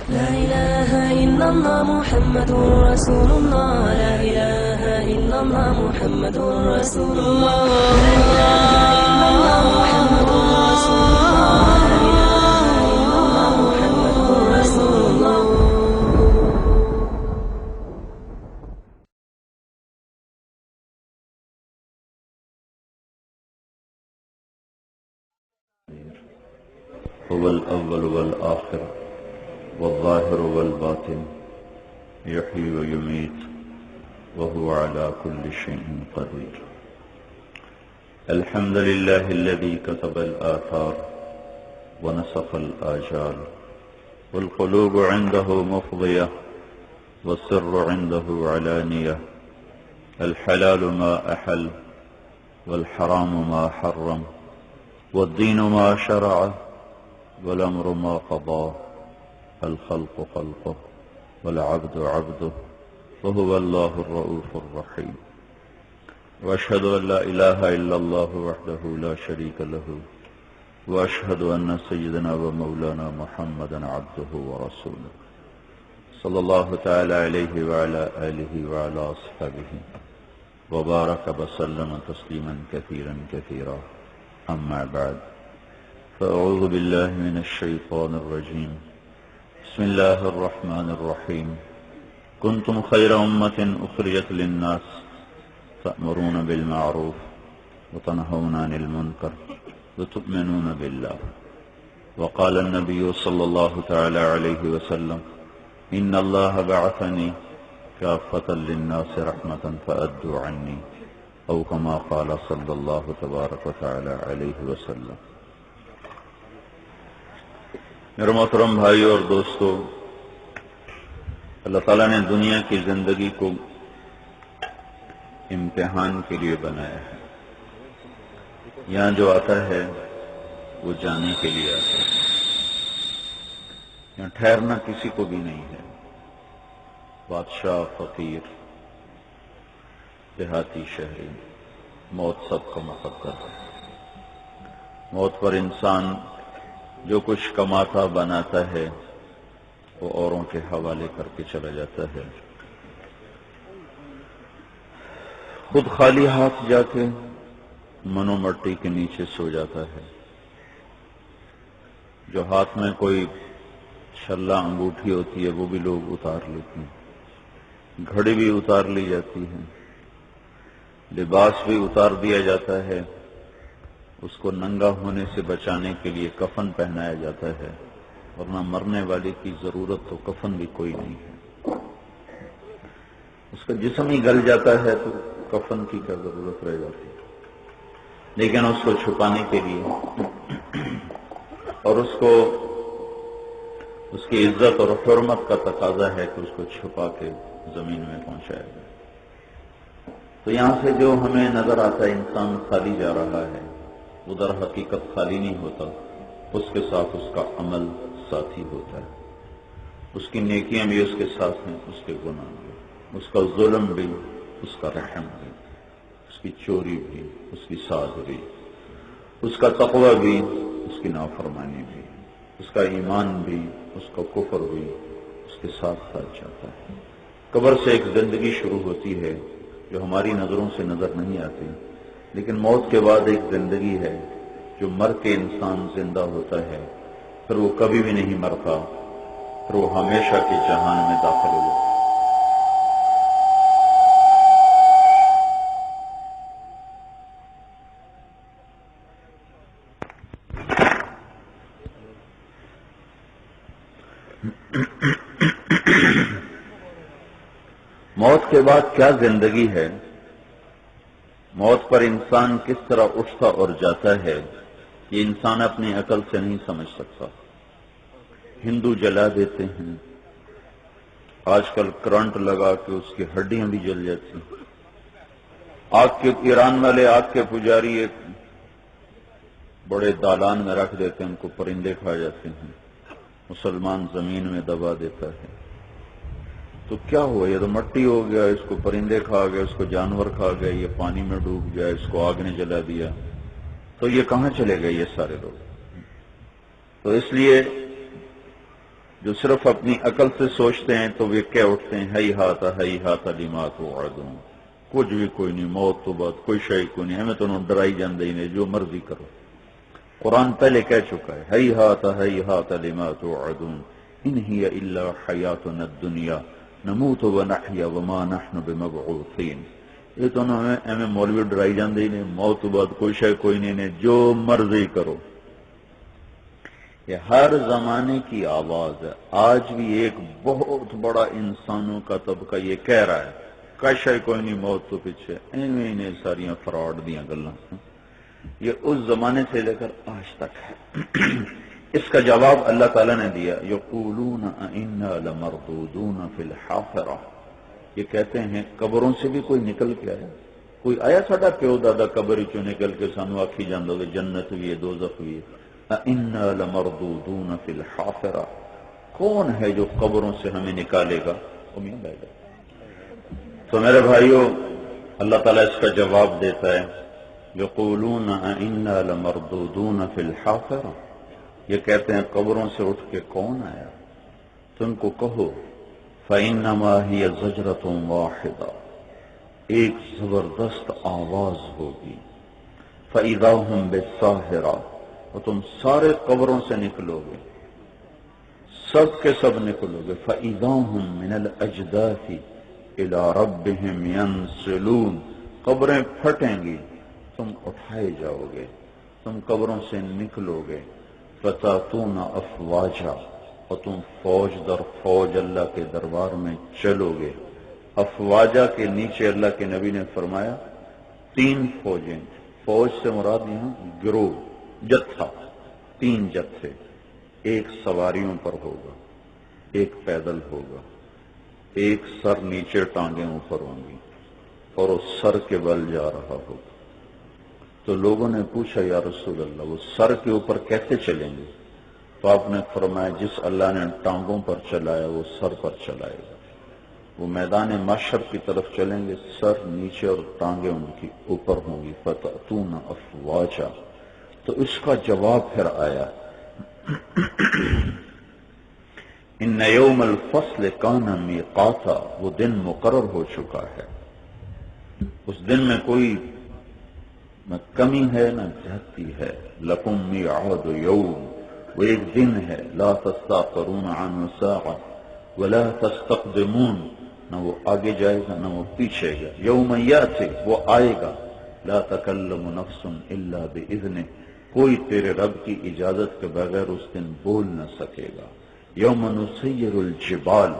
لا إله إلا الله محمد رسول الله. لا إله إلا الله محمد رسول الله. لا إله إلا الله محمد رسول الله. لا إله إلا الله محمد رسول الله. هو الأول والآخر والظاهر والباطن يحيي ويميت وهو على كل شيء قدير. الحمد لله الذي كتب الآثار ونسخ الآجال والقلوب عنده مفضية والسر عنده علانية. الحلال ما أحل والحرام ما حرم والدين ما شرع والأمر ما قضى. الخلق خلقه والعبد عبده وهو الله الرؤوف الرحيم. وأشهد أن لا إله إلا الله وحده لا شريك له وأشهد أن سيدنا ومولانا محمدا عبده ورسوله صلى الله تعالى عليه وعلى آله وعلى أصحابه وبارك وسلم تسليما كثيرا كثيرا. أما بعد، فأعوذ بالله من الشيطان الرجيم. بسم الله الرحمن الرحيم. كنتم خير أمة أخرجت للناس تأمرون بالمعروف وتنهون عن المنكر وتؤمنون بالله. وقال النبي صلى الله تعالى عليه وسلم: إن الله بعثني كافة للناس رحمة فأدوا عني، أو كما قال صلى الله تبارك وتعالى عليه وسلم. میرے محترم بھائیو اور دوستو، اللہ تعالیٰ نے دنیا کی زندگی کو امتحان کے لیے بنایا ہے. یہاں جو آتا ہے وہ جانے کے لیے آتا ہے. یہاں ٹھہرنا کسی کو بھی نہیں ہے. بادشاہ، فقیر، دیہاتی، شہری، موت سب کا مقدر ہے. موت پر انسان جو کچھ کماتا بناتا ہے وہ اوروں کے حوالے کر کے چلا جاتا ہے. خود خالی ہاتھ جا کے منو مٹی کے نیچے سو جاتا ہے. جو ہاتھ میں کوئی چھلا انگوٹھی ہوتی ہے وہ بھی لوگ اتار لیتے ہیں. گھڑی بھی اتار لی جاتی ہے. لباس بھی اتار دیا جاتا ہے. اس کو ننگا ہونے سے بچانے کے لیے کفن پہنایا جاتا ہے، ورنہ مرنے والے کی ضرورت تو کفن بھی کوئی نہیں ہے. اس کا جسم ہی گل جاتا ہے تو کفن کی کیا ضرورت رہ جاتی ہے. لیکن اس کو چھپانے کے لیے اور اس کی عزت اور حرمت کا تقاضا ہے کہ اس کو چھپا کے زمین میں پہنچایا جائے. تو یہاں سے جو ہمیں نظر آتا ہے انسان خالی جا رہا ہے، ادھر حقیقت خالی نہیں ہوتا. اس کے ساتھ اس کا عمل ساتھی ہوتا ہے. اس کی نیکیاں بھی اس کے ساتھ ہیں، اس کے گناہ بھی، اس کا ظلم بھی، اس کا رحم بھی، اس کی چوری بھی، اس کی ساز بھی، اس کا تقوی بھی، اس کی نافرمانی بھی، اس کا ایمان بھی، اس کا کفر بھی اس کے ساتھ ساتھ جاتا ہے. قبر سے ایک زندگی شروع ہوتی ہے جو ہماری نظروں سے نظر نہیں آتی، لیکن موت کے بعد ایک زندگی ہے جو مر کے انسان زندہ ہوتا ہے. پھر وہ کبھی بھی نہیں مرتا، پھر وہ ہمیشہ کے جہان میں داخل ہو جاتا ہے. موت کے بعد کیا زندگی ہے، موت پر انسان کس طرح اٹھتا اور جاتا ہے، یہ انسان اپنی عقل سے نہیں سمجھ سکتا. ہندو جلا دیتے ہیں، آج کل کرنٹ لگا کے اس کی ہڈیاں بھی جل جاتی ہیں. آگ کے ایران والے آگ کے پجاری ایک بڑے دالان میں رکھ دیتے ہیں، ان کو پرندے کھا جاتے ہیں. مسلمان زمین میں دبا دیتا ہے. تو کیا ہوا؟ یہ تو مٹی ہو گیا، اس کو پرندے کھا گئے، اس کو جانور کھا گئے، یہ پانی میں ڈوب گیا، اس کو آگ نے جلا دیا. تو یہ کہاں چلے گئے یہ سارے لوگ؟ تو اس لیے جو صرف اپنی عقل سے سوچتے ہیں تو وہ کہہ اٹھتے ہیں ہی ہاتھ لما توعدون، کچھ بھی کوئی نہیں، موت تو بعد کوئی شے کوئی نہیں، ہمیں تو انہوں ڈرائی جاندے ہی نہیں، جو مرضی کرو۔ قرآن پہلے کہہ چکا ہے ہی ہاتھ لما توعدون ان ہی الا حیاتنا الدنیا نموت ونحیا وما نحن بمبعوثین۔ یہ تو ہمیں مولوی ڈرائی جاندے ہی نہیں، موت تو بعد کوئی شے کوئی نہیں، جو مرضی کرو۔ یہ ہر زمانے کی آواز ہے۔ آج بھی ایک بہت بڑا انسانوں کا طبقہ یہ کہہ رہا ہے کش ہے کوئی نہیں، موت تو پیچھے، انہیں ساریاں فراڈ دیاں گلاں۔ یہ اس زمانے سے لے کر آج تک ہے۔ اس کا جواب اللہ تعالیٰ نے دیا، یقولون انا لمردودون فی الحافرہ، یہ کہتے ہیں قبروں سے بھی کوئی نکل کے آیا، کوئی آیا ساڈا پیو دادا قبر چوں نکل کے سانو آکھی جاندا کہ جنت بھی ہے دوزخ بھی ہے۔ انا لمردودون فی الحافرہ، کون ہے جو قبروں سے ہمیں نکالے گا؟ تو میرے بھائیو، اللہ تعالیٰ اس کا جواب دیتا ہے، یقولون انا لمردودون فی الحافرہ، یہ کہتے ہیں قبروں سے اٹھ کے کون آیا؟ تم کو کہو فإنما ہی زجرۃ واحدہ، ایک زبردست آواز ہوگی، فإذا ہم بالساہرہ، اور تم سارے قبروں سے نکلو گے، سب کے سب نکلو گے، فإذا ہم من الأجداث إلی ربہم ینسلون، قبریں پھٹیں گی، تم اٹھائے جاؤ گے، تم قبروں سے نکلو گے، فتاتون افواجا، اور تم فوج در فوج اللہ کے دربار میں چلو گے۔ افواجا کے نیچے اللہ کے نبی نے فرمایا 3 فوجیں، فوج سے مراد یہاں گروہ، جتھا، 3 جتھے، ایک سواریوں پر ہوگا، ایک پیدل ہوگا، ایک سر نیچے ٹانگیں اوپر ہوں گی، اور اس سر کے بل جا رہا ہوگا۔ تو لوگوں نے پوچھا یا رسول اللہ وہ سر کے اوپر کیسے چلیں گے؟ تو آپ نے فرمایا جس اللہ نے ٹانگوں پر چلایا وہ سر پر چلائے گا۔ وہ میدان محشر کی طرف چلیں گے، سر نیچے اور ٹانگیں ان کی اوپر ہوں گی، فتأتون افواجا۔ تو اس کا جواب پھر آیا ان یوم الفصل کان میقاتا، وہ دن مقرر ہو چکا ہے، اس دن میں کوئی نہ کمی ہے نہ زیادتی ہے، لکم میعاد یوم، وہ ایک دن ہے، لا تستاخرون عنہ ساعہ ولا تستقدمون، نہ وہ آگے جائے گا نہ وہ پیچھے گا، یوم یاتی، وہ آئے گا، لا تکلم نفس الا باذنہ، کوئی تیرے رب کی اجازت کے بغیر اس دن بول نہ سکے گا، یوم نسیر الجبال،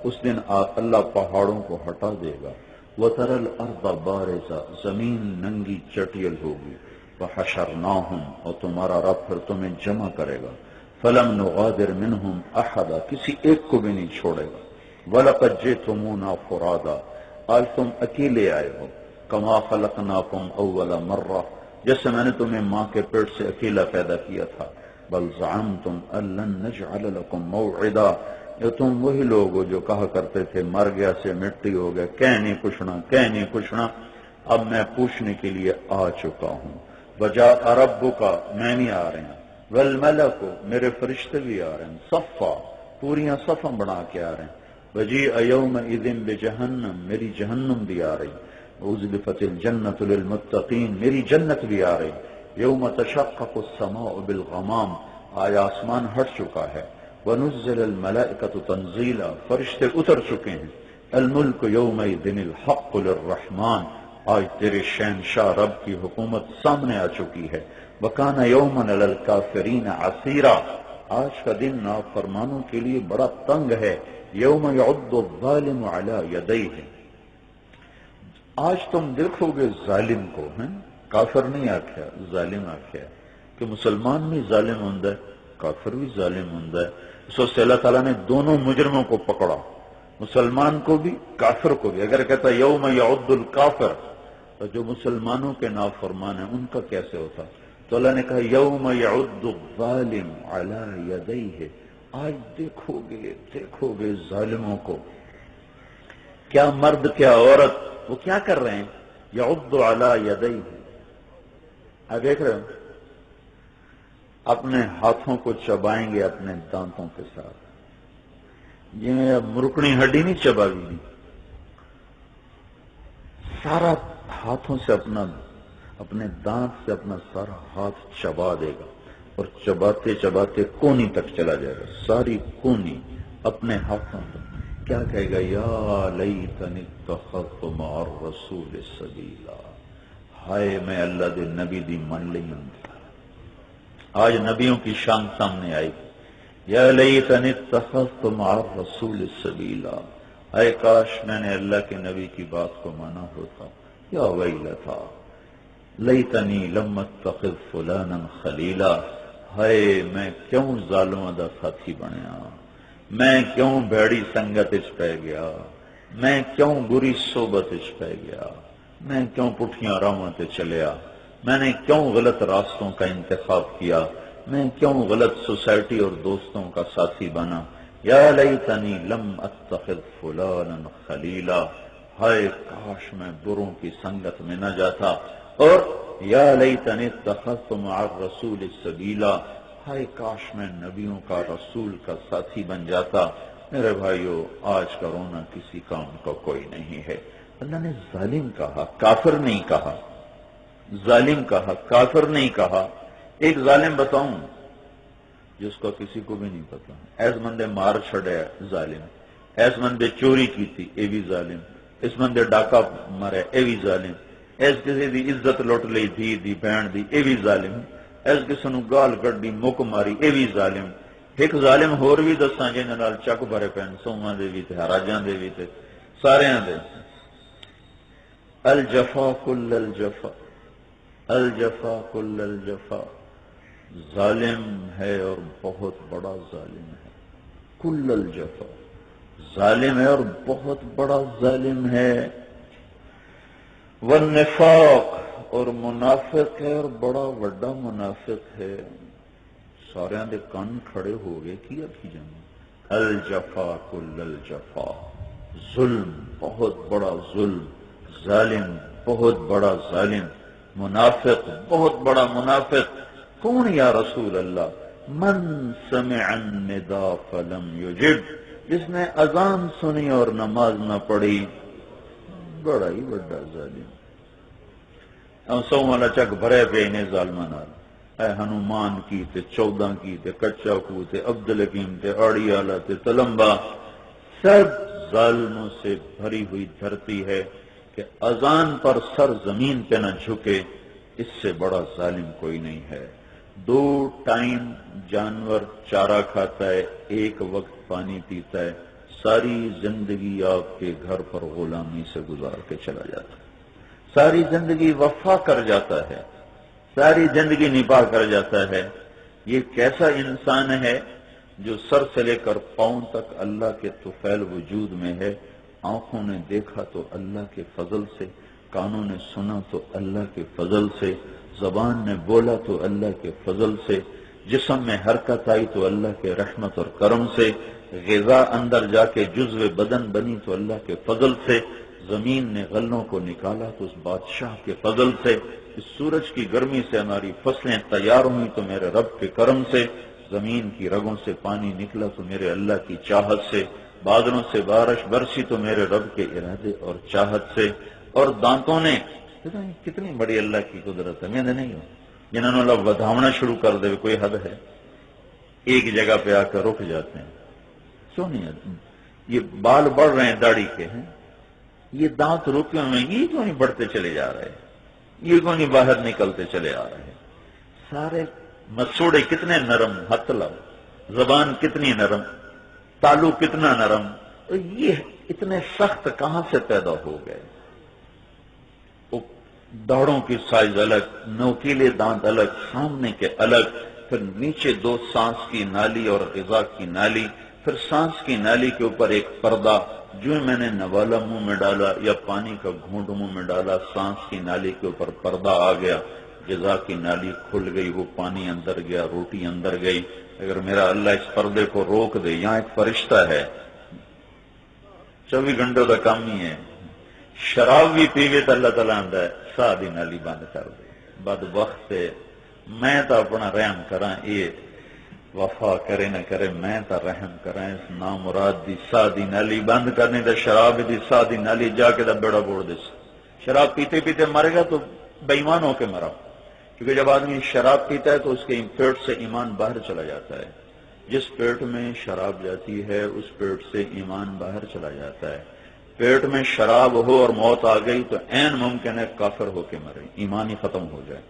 اس دن اللہ پہاڑوں کو ہٹا دے گا، وَتَرَى الْأَرْضَ بَارِزَةً، زمین ننگی چٹیل ہوگی، وَحَشَرْنَاهُمْ، اور تمہارا رب پھر تمہیں جمع کرے گا، فَلَمْ نُغَادِرْ مِنْهُمْ أَحَدًا، کسی ایک کو بھی نہیں چھوڑے گا، وَلَقَدْ جِئْتُمُونَا فُرَادًا، آج تم اکیلے آئے ہو، كَمَا خَلَقْنَاكُمْ أَوَّلَ مَرَّةٍ، جیسے میں نے تمہیں ماں کے پیٹ سے اکیلا پیدا کیا تھا، بَلْ زَعَمْتُمْ أَن لَّن نَّجْعَلَ لَكُمْ مَوْعِدًا، یہ تم وہی لوگ ہو جو کہا کرتے تھے مر گیا سے مٹی ہو گیا، کہہ نہیں پوچھنا، اب میں پوچھنے کے لیے آ چکا ہوں، وجاء ربک، میں نہیں آ رہے ہیں، والملک، میرے فرشتے بھی آ رہے ہیں، صفا، پوریاں صفاں بنا کے آ رہے ہیں، وجیء یومئذ بجہنم، میری جہنم بھی آ رہی، وازلفت الجنۃ للمتقین، میری جنت بھی آ رہی، یوم تشقق السماء بالغمام، آج آسمان ہٹ چکا ہے، وَنُزِّلَ الْمَلَائِكَةُ تَنزِيلًا، فرشتے اتر چکے ہیں، الملک یومئذ الحق للرحمن، آج تیرے شہنشاہ رب کی حکومت سامنے آ چکی ہے، وَكَانَ يَوْمًا عَلَى الْكَافِرِينَ عَسِيرًا، آج کا دن نافرمانوں کے لیے بڑا تنگ ہے، یوم يعض الظالم على يديه، آج تم دیکھو گے ظالم کو، کافر نہیں آکھیا، ظالم آکھیا، کہ مسلمان بھی ظالم ہوندا ہے، کافر بھی ظالم ہوندا ہے، اس وقت اللہ تعالیٰ نے دونوں مجرموں کو پکڑا، مسلمان کو بھی کافر کو بھی۔ اگر کہتا یوم یعض الکافر، تو جو مسلمانوں کے نافرمان ہیں ان کا کیسے ہوتا؟ تو اللہ نے کہا یوم یعض الظالم علی یدیہ، آج دیکھو گے ظالموں کو، کیا مرد کیا عورت، وہ کیا کر رہے ہیں؟ یعض علی یدیہ، آپ دیکھ رہے ہو، اپنے ہاتھوں کو چبائیں گے اپنے دانتوں کے ساتھ، جی میں اب مرکنی ہڈی نہیں چبا بھی نہیں، سارا ہاتھوں سے اپنے دانت سے اپنا سارا ہاتھ چبا دے گا اور چباتے چباتے کونی تک چلا جائے گا، ساری کونی اپنے ہاتھوں سے کیا کہے گا، یا لیتنی اتخذت مع الرسول سبیلا، ہائے میں اللہ دے نبی دی من لئی۔ آج نبیوں کی شان سامنے آئی، یا لیتنی اتخذت مع الرسول سبیلا، اے کاش میں نے اللہ کے نبی کی بات کو مانا ہوتا، یا ویلتا لیتنی لم اتخذ فلانا خلیلا، ہائے میں کیوں ظالماں دا ساتھی بنیا، میں کیوں بھیڑی سنگت اچ پہ گیا، میں کیوں بری صحبت اچ پہ گیا، میں کیوں پٹھیاں راہاں تے چلیا، میں نے کیوں غلط راستوں کا انتخاب کیا، میں کیوں غلط سوسائٹی اور دوستوں کا ساتھی بنا، یا لیتنی لم اتخذ فلانا خلیلا، ہائے کاش میں بروں کی سنگت میں نہ جاتا، اور یا لیتنی اتخذت مع الرسول سبیلا، ہائے کاش میں نبیوں کا رسول کا ساتھی بن جاتا۔ میرے بھائیو، آج کا رونا کسی کام کا کوئی نہیں ہے۔ اللہ نے ظالم کہا، کافر نہیں کہا، ظالم کہا، کافر نہیں کہا۔ ایک ظالم بتاؤں جس کو کسی کو بھی نہیں پتا، ایس بندے مار چھڑے ظالم، ایس بندے چوری کی تھی اے بھی ظالم، اس بندے ڈاکہ مرے اے بھی ظالم، ایس کسی دی عزت لٹ لی تھی دی بہن دی اے بھی ظالم، ایس کسی نو گال کڈی مک ماری اے بھی ظالم۔ ایک ظالم ہور بھی دساں جنہاں نال چک بھرے پین، سوماں دے بھی تے حراجاں دے بھی تے ساریاں دے۔ الجفا کل الجفا، الجفا کل الجفا، ظالم ہے اور بہت بڑا ظالم ہے، کل الجفا، ظالم ہے اور بہت بڑا ظالم ہے، والنفاق، اور منافق ہے اور بڑا وڈا منافق ہے۔ سارے دے کان کھڑے ہو گئے، کی آکھی جانا، الجفا کل الجفا، ظلم بہت بڑا ظلم، ظالم بہت بڑا ظالم، منافق بہت بڑا منافق۔ کون یا رسول اللہ؟ من سمع النداء فلم یجب، جس نے اذان سنی اور نماز نہ پڑھی، بڑا ہی بڑا ظالم۔ سو والا چک بھرے پہ انہیں ظالمان نال، اے ہنومان کی تے 14 کی تے کچا کو تے عبدالحکیم تے آڑی آلہ تے تلمبا، سب ظالموں سے بھری ہوئی دھرتی ہے کہ اذان پر سر زمین پہ نہ جھکے، اس سے بڑا ظالم کوئی نہیں ہے۔ 2 ٹائم جانور چارہ کھاتا ہے، 1 وقت پانی پیتا ہے، ساری زندگی آپ کے گھر پر غلامی سے گزار کے چلا جاتا ہے، ساری زندگی وفا کر جاتا ہے، ساری زندگی نبھا کر جاتا ہے۔ یہ کیسا انسان ہے جو سر سے لے کر پاؤں تک اللہ کے طفیل وجود میں ہے، آنکھوں نے دیکھا تو اللہ کے فضل سے، کانوں نے سنا تو اللہ کے فضل سے، زبان نے بولا تو اللہ کے فضل سے، جسم میں حرکت آئی تو اللہ کے رحمت اور کرم سے، غذا اندر جا کے جزو بدن بنی تو اللہ کے فضل سے، زمین نے غلوں کو نکالا تو اس بادشاہ کے فضل سے، اس سورج کی گرمی سے ہماری فصلیں تیار ہوئی تو میرے رب کے کرم سے، زمین کی رگوں سے پانی نکلا تو میرے اللہ کی چاہت سے، بادلوں سے بارش برسی تو میرے رب کے ارادے اور چاہت سے، اور دانتوں نے، کتنی بڑی اللہ کی قدرت ہے، میں نہیں ہوں جنہوں نے لوگ بدھاونا شروع کر دے، کوئی حد ہے؟ ایک جگہ پہ آ کر رک جاتے ہیں، کیوں نہیں آتے؟ یہ بال بڑھ رہے ہیں داڑھی کے ہیں، یہ دانت رکے ہوئے ہیں، یہ کیوں نہیں بڑھتے چلے جا رہے ہیں، یہ کیوں نہیں باہر نکلتے چلے آ رہے ہیں؟ سارے مسوڑے کتنے نرم، ہاتھ لاؤ، زبان کتنی نرم، تالو کتنا نرم، تو یہ اتنے سخت کہاں سے پیدا ہو گئے؟ داڑھوں کی سائز الگ، نوکیلے دانت الگ، سامنے کے الگ، پھر نیچے 2 سانس کی نالی اور غذا کی نالی، پھر سانس کی نالی کے اوپر ایک پردہ، جو میں نے نوالا منہ میں ڈالا یا پانی کا گھونٹ منہ میں ڈالا، سانس کی نالی کے اوپر پردہ آ گیا، غذا کی نالی کھل گئی، وہ پانی اندر گیا، روٹی اندر گئی۔ اگر میرا اللہ اس پردے کو روک دے، یہاں ایک فرشتہ ہے 24 گھنٹوں کا کام ہی ہے، شراب بھی پیوے تو اللہ تعالیٰ آندا ہے ساہ دی نالی بند کر دے، بدبخت ہے، میں تو اپنا رحم کراں، یہ وفا کرے نہ کرے میں تا رحم کریں اس نامراد دی سادی نالی بند کرنے دا شراب دی سادی نالی جا کے دا بیڑا بوڑ دے شراب پیتے پیتے مرے گا تو بے ایمان ہو کے مرا کیونکہ جب آدمی شراب پیتا ہے تو اس کے پیٹ سے ایمان باہر چلا جاتا ہے جس پیٹ میں شراب جاتی ہے اس پیٹ سے ایمان باہر چلا جاتا ہے پیٹ میں شراب ہو اور موت آ گئی تو عین ممکن ہے کافر ہو کے مرے ایمان ہی ختم ہو جائے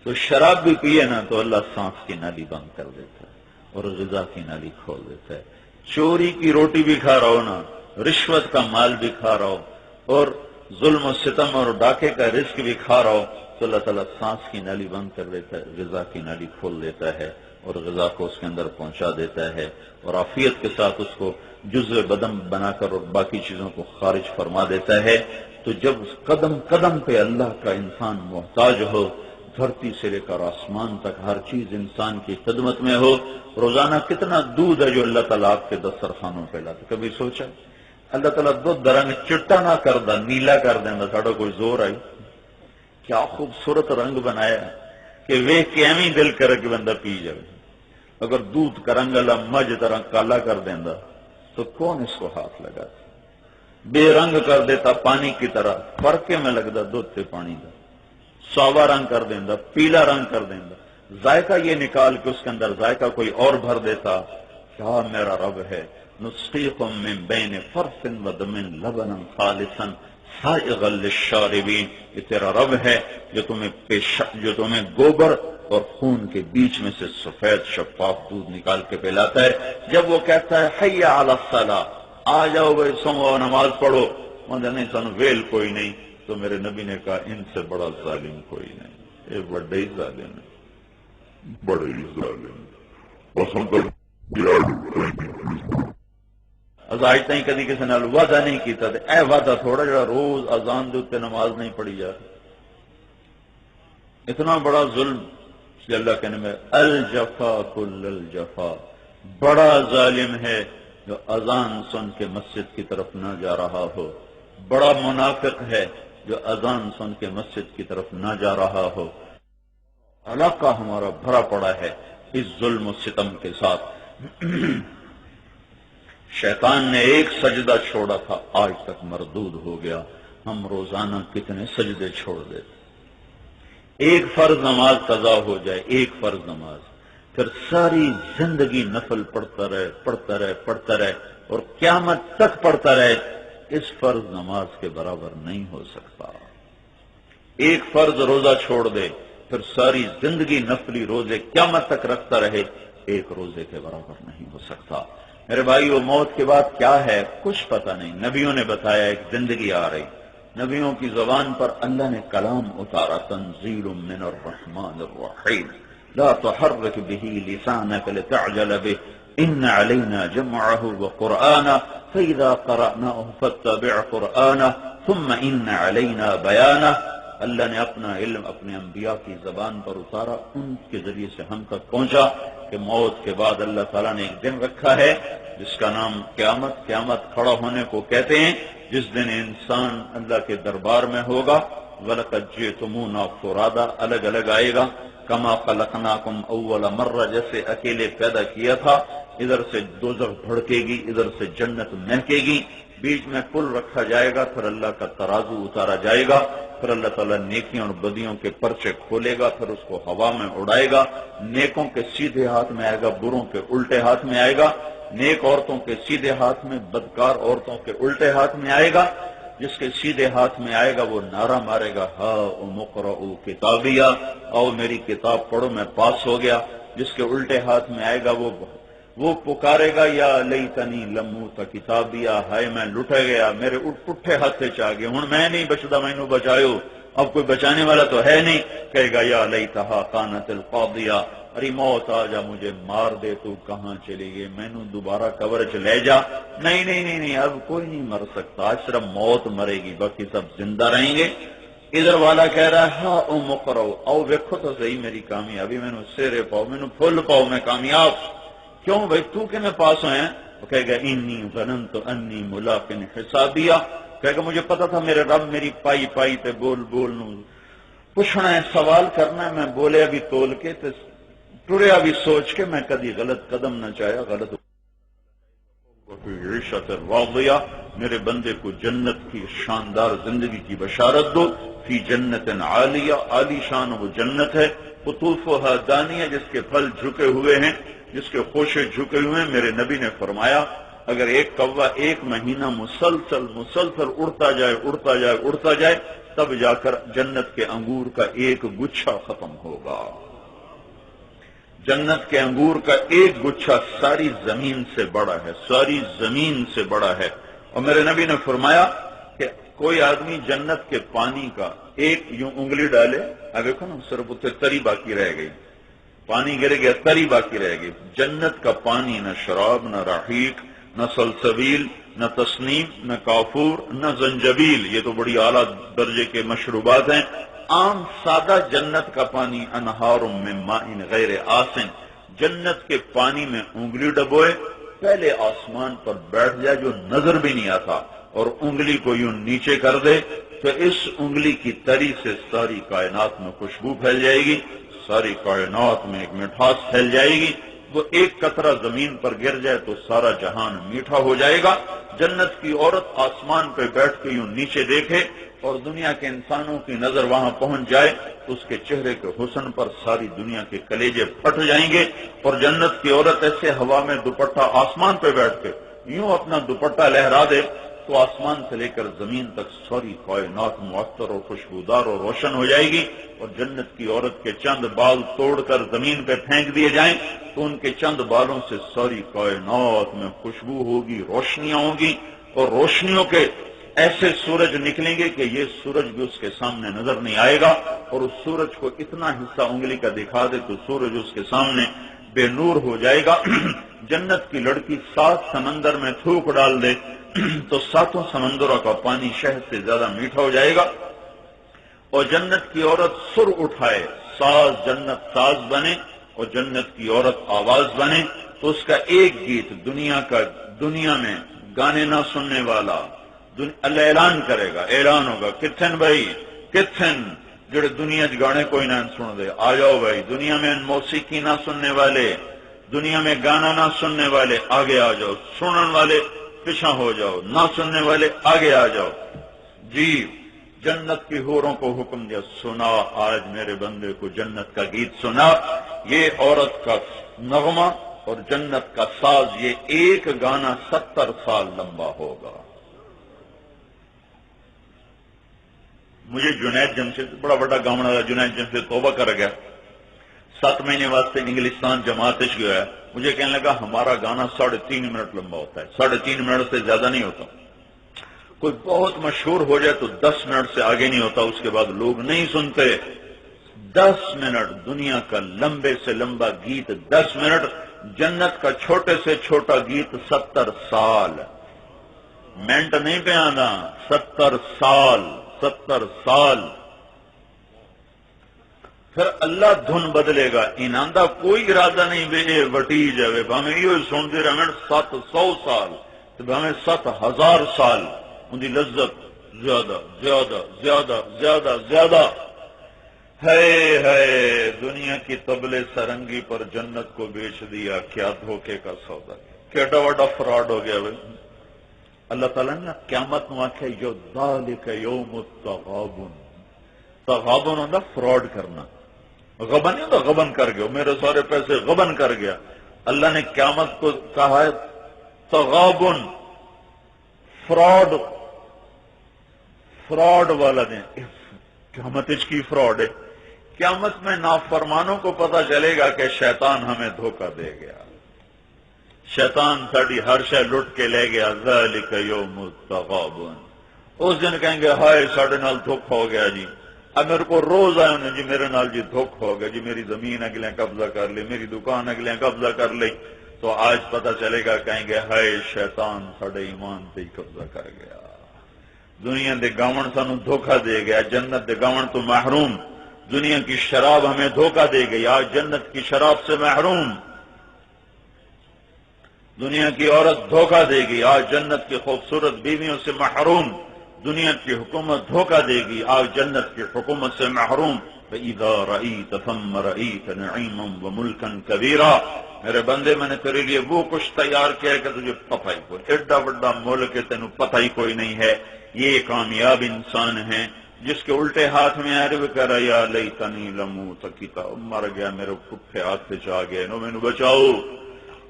تو شراب بھی پیے نا تو اللہ سانس کی نالی بند کر دیتا ہے اور غذا کی نالی کھول دیتا ہے چوری کی روٹی بھی کھا رہا ہو نا رشوت کا مال بھی کھا رہا ہو اور ظلم و ستم اور ڈاکے کا رزق بھی کھا رہا ہو تو اللہ تعالیٰ سانس کی نالی بند کر دیتا ہے غذا کی نالی کھول دیتا ہے اور غذا کو اس کے اندر پہنچا دیتا ہے اور عافیت کے ساتھ اس کو جزو بدن بنا کر اور باقی چیزوں کو خارج فرما دیتا ہے تو جب قدم قدم پہ اللہ کا انسان محتاج ہو دھرتی سے لے کر آسمان تک ہر چیز انسان کی خدمت میں ہو روزانہ کتنا دودھ ہے جو اللہ تعالیٰ آپ کے دسترخوانوں پہ لاتا کبھی سوچا اللہ تعالیٰ دودھ رنگ چٹا نہ کر دا نیلا کر دینا ساڑا کوئی زور آئی کیا خوبصورت رنگ بنایا کہ وہ کیویں دل کر کے بندہ پی جائے اگر دودھ کا رنگ اللہ مجھ طرح کالا کر دینا تو کون اس کو ہاتھ لگاتا بے رنگ کر دیتا پانی کی طرح فرق میں لگتا دودھ سے پانی کا ساوا رنگ کر دینا پیلا رنگ کر دینا ذائقہ یہ نکال کے اس کے اندر ذائقہ کوئی اور بھر دیتا کیا میرا رب ہے نسقیکم من بین فرث و دم لبنا خالصا سائغا للشاربین یہ تیرا رب ہے جو تمہیں گوبر اور خون کے بیچ میں سے سفید شفاف دودھ نکال کے پلاتا ہے جب وہ کہتا ہے حی علی الصلاۃ آ جاؤ بھائی سمو نماز پڑھو مجھے نہیں سن ویل کوئی نہیں تو میرے نبی نے کہا ان سے بڑا ظالم کوئی نہیں یہ بڑے ہی ظالم ہے بڑے ہی ظالم آج تھی کدی کسی نال وعدہ نہیں کیتا تے اے وعدہ تھوڑا جڑا روز اذان دے تے نماز نہیں پڑھی جا اتنا بڑا ظلم کہ اللہ کہنے میں الجفا کل الجفا بڑا ظالم ہے جو اذان سن کے مسجد کی طرف نہ جا رہا ہو بڑا منافق ہے جو اذان سن کے مسجد کی طرف نہ جا رہا ہو علاقہ ہمارا بھرا پڑا ہے اس ظلم و ستم کے ساتھ شیطان نے ایک سجدہ چھوڑا تھا آج تک مردود ہو گیا ہم روزانہ کتنے سجدے چھوڑ دیتے ایک فرض نماز قضا ہو جائے ایک فرض نماز پھر ساری زندگی نفل پڑھتا رہے اور قیامت تک پڑھتا رہے اس فرض نماز کے برابر نہیں ہو سکتا ایک فرض روزہ چھوڑ دے پھر ساری زندگی نفلی روزے قیامت تک رکھتا رہے ایک روزے کے برابر نہیں ہو سکتا میرے بھائی وہ موت کے بعد کیا ہے کچھ پتہ نہیں نبیوں نے بتایا ایک زندگی آ رہی نبیوں کی زبان پر اللہ نے کلام اتارا تنزیل من الرحمن الرحیم لا تحرک به لسانك لتعجل به ان علینا جمعه وقرآنه فاذا قرأناه فاتبع قرآنه ثم ان علینا بیانه اللہ نے اپنا علم اپنے انبیاء کی زبان پر اتارا ان کے ذریعے سے ہم تک پہنچا کہ موت کے بعد اللہ تعالیٰ نے ایک دن رکھا ہے جس کا نام قیامت کھڑا ہونے کو کہتے ہیں جس دن انسان اللہ کے دربار میں ہوگا وَلَقَدْ جِئْتُمُونَا فُرَادًا الگ الگ آئے گا کما خلقناکم اول مرہ جیسے اکیلے پیدا کیا تھا ادھر سے دوزخ بھڑکے گی ادھر سے جنت مہکے گی بیچ میں پل رکھا جائے گا پھر اللہ کا ترازو اتارا جائے گا پھر اللہ تعالیٰ نیکیوں اور بدیوں کے پرچے کھولے گا پھر اس کو ہوا میں اڑائے گا نیکوں کے سیدھے ہاتھ میں آئے گا بروں کے الٹے ہاتھ میں آئے گا نیک عورتوں کے سیدھے ہاتھ میں بدکار عورتوں کے الٹے ہاتھ میں آئے گا جس کے سیدھے ہاتھ میں آئے گا وہ نعرہ مارے گا ہاں مقرؤ کتابیہ او میری کتاب پڑھو میں پاس ہو گیا جس کے الٹے ہاتھ میں آئے گا وہ پکارے گا یا لیتنی لموت کتابیہ ہائے میں لٹے گیا میرے پٹھے ہاتھ سے چاہ گئے ہوں میں نہیں بچتا میں نوں بچایو اب کوئی بچانے والا تو ہے نہیں کہے گا یا لیتہا کانت القاضیہ ارے موت آ جا مجھے مار دے تو کہاں چلی گئی میں نوں دوبارہ قبر چ لے جا نہیں اب کوئی نہیں مر سکتا آج صرف موت مرے گی باقی سب زندہ رہیں گے ادھر والا کہہ رہا ہے ہاں او مقرؤ او دیکھو تو صحیح میری کامیابی میں نوں سیرے پاؤ میں نوں پھول پاؤ میں کامیاب کیوں بھائی تو کہ میں پاس ہوئے ہیں وہ کہے گا انی ظننت انی ملاق حسابیہ کہے گا مجھے پتا تھا میرے رب میری پائی بول نوں پوچھنا ہے سوال کرنا ہے میں بولے ابھی تول کے ٹریا بھی سوچ کے میں کدی غلط قدم نہ چاہیا غلط عیشت راضیہ، میرے بندے کو جنت کی شاندار زندگی کی بشارت دو، فی جنت عالیہ، عالی شان وہ جنت ہے، قطوفھا دانیہ، جس کے پھل جھکے ہوئے ہیں، جس کے خوشے جھکے ہوئے ہیں۔ میرے نبی نے فرمایا اگر ایک کوا ایک مہینہ مسلسل اڑتا جائے تب جا کر جنت کے انگور کا ایک گچھا ختم ہوگا۔ جنت کے انگور کا ایک گچھا ساری زمین سے بڑا ہے، ساری زمین سے بڑا ہے۔ اور میرے نبی نے فرمایا کہ کوئی آدمی جنت کے پانی کا ایک یوں انگلی ڈالے، اب دیکھو نا صرف اتنے تری باقی رہ گئی، پانی گر گیا تری باقی رہ گئی۔ جنت کا پانی نہ شراب، نہ رحیق، نہ سلسبیل، نہ تسنیم، نہ کافور، نہ زنجبیل، یہ تو بڑی اعلیٰ درجے کے مشروبات ہیں۔ عام سادہ جنت کا پانی، انہار من ماء غیر آسن، جنت کے پانی میں انگلی ڈبوئے، پہلے آسمان پر بیٹھ جائے جو نظر بھی نہیں آتا، اور انگلی کو یوں نیچے کر دے تو اس انگلی کی تری سے ساری کائنات میں خوشبو پھیل جائے گی، ساری کائنات میں ایک مٹھاس پھیل جائے گی۔ وہ ایک قطرہ زمین پر گر جائے تو سارا جہان میٹھا ہو جائے گا۔ جنت کی عورت آسمان پہ بیٹھ کے یوں نیچے دیکھے اور دنیا کے انسانوں کی نظر وہاں پہنچ جائے تو اس کے چہرے کے حسن پر ساری دنیا کے کلیجے پھٹ جائیں گے۔ اور جنت کی عورت ایسے ہوا میں دوپٹہ آسمان پہ بیٹھ کے یوں اپنا دوپٹہ لہرا دے تو آسمان سے لے کر زمین تک ساری کائنات معطر اور خوشبودار اور روشن ہو جائے گی۔ اور جنت کی عورت کے چند بال توڑ کر زمین پہ پھینک دیے جائیں تو ان کے چند بالوں سے ساری کائنات میں خوشبو ہوگی، روشنیاں ہوں گی، اور روشنیوں کے ایسے سورج نکلیں گے کہ یہ سورج بھی اس کے سامنے نظر نہیں آئے گا، اور اس سورج کو اتنا حصہ انگلی کا دکھا دے تو سورج اس کے سامنے بے نور ہو جائے گا۔ جنت کی لڑکی 7 سمندر میں تھوک ڈال دے تو 7 سمندروں کا پانی شہد سے زیادہ میٹھا ہو جائے گا۔ اور جنت کی عورت سر اٹھائے، ساز جنت ساز بنے اور جنت کی عورت آواز بنے تو اس کا ایک گیت دنیا میں گانے نہ سننے والا اللہ اعلان کرے گا، اعلان ہوگا، کتن بھائی کتن جڑے دنیا گانے کوئی نہ سن دے، آ جاؤ بھائی، دنیا میں موسیقی نہ سننے والے، دنیا میں گانا نہ سننے والے آگے آ جاؤ، سنن والے پیچھے ہو جاؤ، نہ سننے والے آگے آ جاؤ۔ جی جنت کی حوروں کو حکم دیا، سنا آج میرے بندے کو جنت کا گیت سنا، یہ عورت کا نغمہ اور جنت کا ساز، یہ ایک گانا 70 سال لمبا ہوگا۔ مجھے جنید جمشید بڑا بڑا گاؤں جنید جمشید توبہ کر گیا، 7 مہینے واسطے انگلستان جماعت گیا، مجھے کہنے لگا ہمارا گانا 3.5 منٹ لمبا ہوتا ہے، 3.5 منٹ سے زیادہ نہیں ہوتا، کوئی بہت مشہور ہو جائے تو 10 منٹ سے آگے نہیں ہوتا، اس کے بعد لوگ نہیں سنتے۔ 10 منٹ دنیا کا لمبے سے لمبا گیت، 10 منٹ جنت کا چھوٹے سے چھوٹا گیت 70 سال، منٹ نہیں پہ آنا، 70 سال، 70 سال۔ پھر اللہ دھن بدلے گا، انہاں کوئی ارادہ نہیں بے وٹی جاوے، بھامیں یہ سنتے رہے 700 سال تو بھامیں 7000 سال، ان کی لذت زیادہ زیادہ زیادہ زیادہ زیادہ ہے۔ دنیا کی طبلے سرنگی پر جنت کو بیچ دیا، کیا دھوکے کا سودا، کیڈا وڈا فراڈ ہو گیا بھائی۔ اللہ تعالیٰ نے قیامت میں آخیا جو ذالک یوم التغابن، تغابن ہوتا فراڈ کرنا، غبن نہیں ہوتا، غبن کر گیا، میرے سارے پیسے غبن کر گیا۔ اللہ نے قیامت کو کہا ہے تغابن، فراڈ والا دن، قیامت اس کی فراڈ ہے۔ قیامت میں نافرمانوں کو پتا چلے گا کہ شیطان ہمیں دھوکہ دے گیا، شیطان ساڑی ہر شے لٹ کے لے گیا، ذالک یوم التغابن۔ اس دن کہیں گے ہائے ساڑے نال دھوکہ ہو گیا جی، اب میرے کو روز آئے انہیں جی میرے نال جی دھوکہ ہو گیا جی، میری زمین اگلے قبضہ کر لی، میری دکان اگلے قبضہ کر لی، تو آج پتا چلے گا کہیں گے ہائے شیطان ساڑے ایمان تے ہی قبضہ کر گیا، دنیا دے گاون سانو دھوکہ دے گیا، جنت دے گاون تو محروم، دنیا کی شراب ہمیں دھوکہ دے گئی، آج جنت کی شراب سے محروم، دنیا کی عورت دھوکہ دے گی، آج جنت کی خوبصورت بیویوں سے محروم، دنیا کی حکومت دھوکہ دے گی، آج جنت کی حکومت سے محروم۔ فَإِذَا رَأَيْتَ ثَمَّ رَأَيْتَ نَعِيمًا وَمُلْكًا كَبِيرًا، میرے بندے میں نے تیرے لیے وہ کچھ تیار کیا ہے کہ تجھے پتہ ہی کوئی، ایڈا بڑا ملک ہے تینوں پتہ ہی کوئی نہیں ہے۔ یہ کامیاب انسان ہے جس کے الٹے ہاتھ میں عرب کر رہا یا لیتنی لموت کتاب، مر گیا میرے پٹھے ہاتھ پہ جا گئے نو میں بچاؤ،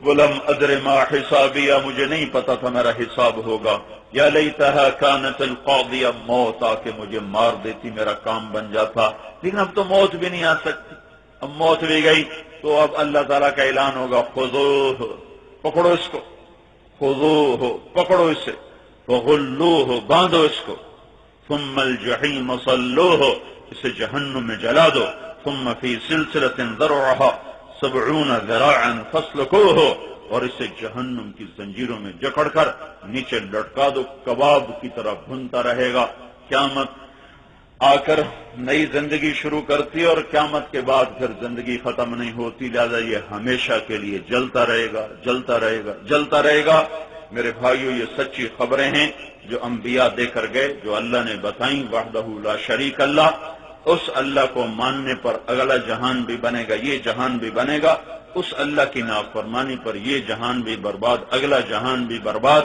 ولم ادر ما حسابیہ، مجھے نہیں پتا تھا میرا حساب ہوگا، یا لیتہا کانت القاضیہ، موت آ کے مجھے مار دیتی میرا کام بن جاتا، لیکن اب تو موت بھی نہیں آ سکتی، اب موت بھی گئی تو اب اللہ تعالیٰ کا اعلان ہوگا خذوہ، پکڑو اس کو، خذوہ، پکڑو اسے، وغلوہ، باندھو اس کو، ثم الجحیم صلوہ، اسے جہنم میں جلا دو، ثم فی سلسلۃ ذرعہا 70 ذراعا فاسلکوہ، اور اسے جہنم کی زنجیروں میں جکڑ کر نیچے لٹکا دو، کباب کی طرح بھنتا رہے گا۔ قیامت آ کر نئی زندگی شروع کرتی اور قیامت کے بعد پھر زندگی ختم نہیں ہوتی، لہذا یہ ہمیشہ کے لیے جلتا رہے گا، جلتا رہے گا، جلتا رہے گا۔ میرے بھائیو، یہ سچی خبریں ہیں جو انبیاء دے کر گئے، جو اللہ نے بتائیں، وحدہ لا شریک اللہ، اس اللہ کو ماننے پر اگلا جہان بھی بنے گا، یہ جہان بھی بنے گا، اس اللہ کی نافرمانی پر یہ جہان بھی برباد، اگلا جہان بھی برباد۔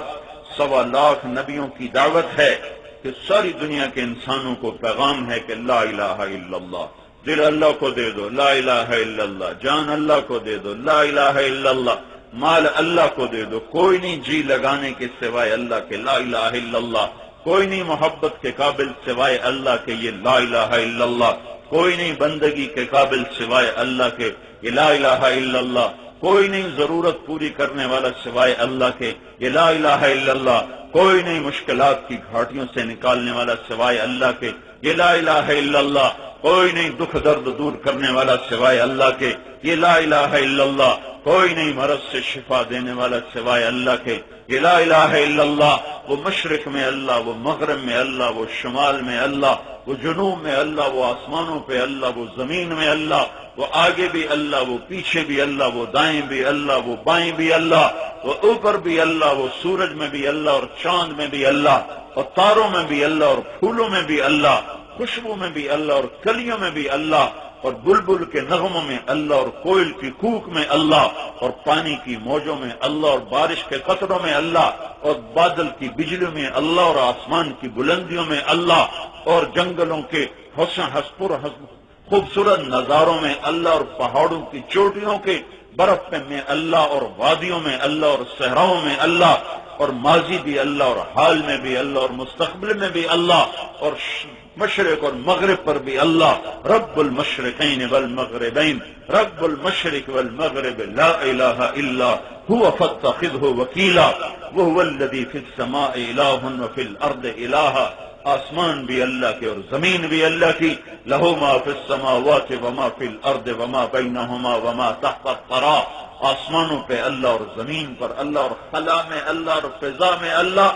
1.25 لاکھ نبیوں کی دعوت ہے کہ ساری دنیا کے انسانوں کو پیغام ہے کہ لا الہ الا اللہ، دل اللہ کو دے دو لا الہ الا اللہ، جان اللہ کو دے دو لا الہ الا اللہ، مال اللہ کو دے دو، کوئی نہیں جی لگانے کے سوائے اللہ کے لا الہ الا اللہ، کوئی نہیں محبت کے قابل سوائے اللہ کے یہ لا الہ الا اللہ، کوئی نہیں بندگی کے قابل سوائے اللہ کے یہ لا الہ الا اللہ، کوئی نہیں ضرورت پوری کرنے والا سوائے اللہ کے یہ لا الہ الا اللہ، کوئی نہیں مشکلات کی گھاٹیوں سے نکالنے والا سوائے اللہ کے یہ لا الہ الا اللہ، کوئی نہیں دکھ درد دور کرنے والا سوائے اللہ کے یہ لا الہ الا اللہ، کوئی نہیں مرض سے شفا دینے والا سوائے اللہ کے یہ لا الہ الا اللہ۔ وہ مشرق میں اللہ، وہ مغرب میں اللہ، وہ شمال میں اللہ، وہ جنوب میں اللہ، وہ آسمانوں پہ اللہ، وہ زمین میں اللہ، وہ آگے بھی اللہ، وہ پیچھے بھی اللہ، وہ دائیں بھی اللہ، وہ بائیں بھی اللہ، وہ اوپر بھی اللہ، وہ سورج میں بھی اللہ اور چاند میں بھی اللہ، اور تاروں میں بھی اللہ اور پھولوں میں بھی اللہ، خوشبو میں بھی اللہ اور کلیوں میں بھی اللہ، اور بلبل کے نغموں میں اللہ، اور کوئل کی کوک میں اللہ، اور پانی کی موجوں میں اللہ، اور بارش کے قطروں میں اللہ، اور بادل کی بجلیوں میں اللہ، اور آسمان کی بلندیوں میں اللہ، اور جنگلوں کے خوبصورت نظاروں میں اللہ، اور پہاڑوں کی چوٹیوں کے برف میں اللہ، اور وادیوں میں اللہ، اور صحراؤں میں اللہ، اور ماضی بھی اللہ، اور حال میں بھی اللہ، اور مستقبل میں بھی اللہ، اور مشرق اور مغرب پر بھی اللہ، رب المشرقین والمغربین، رب المشرق والمغرب لا الہ الا هو فاتخذه وکیلا وهو الذی فی السماء الہ وفی الارض الہ، آسمان بھی اللہ کے اور زمین بھی اللہ کی، لہو ما فی السماوات وما فی الارض وما بینہما وما تحت الثری، آسمانوں پہ اللہ اور زمین پر اللہ، اور خلا میں اللہ، اور فضا میں اللہ،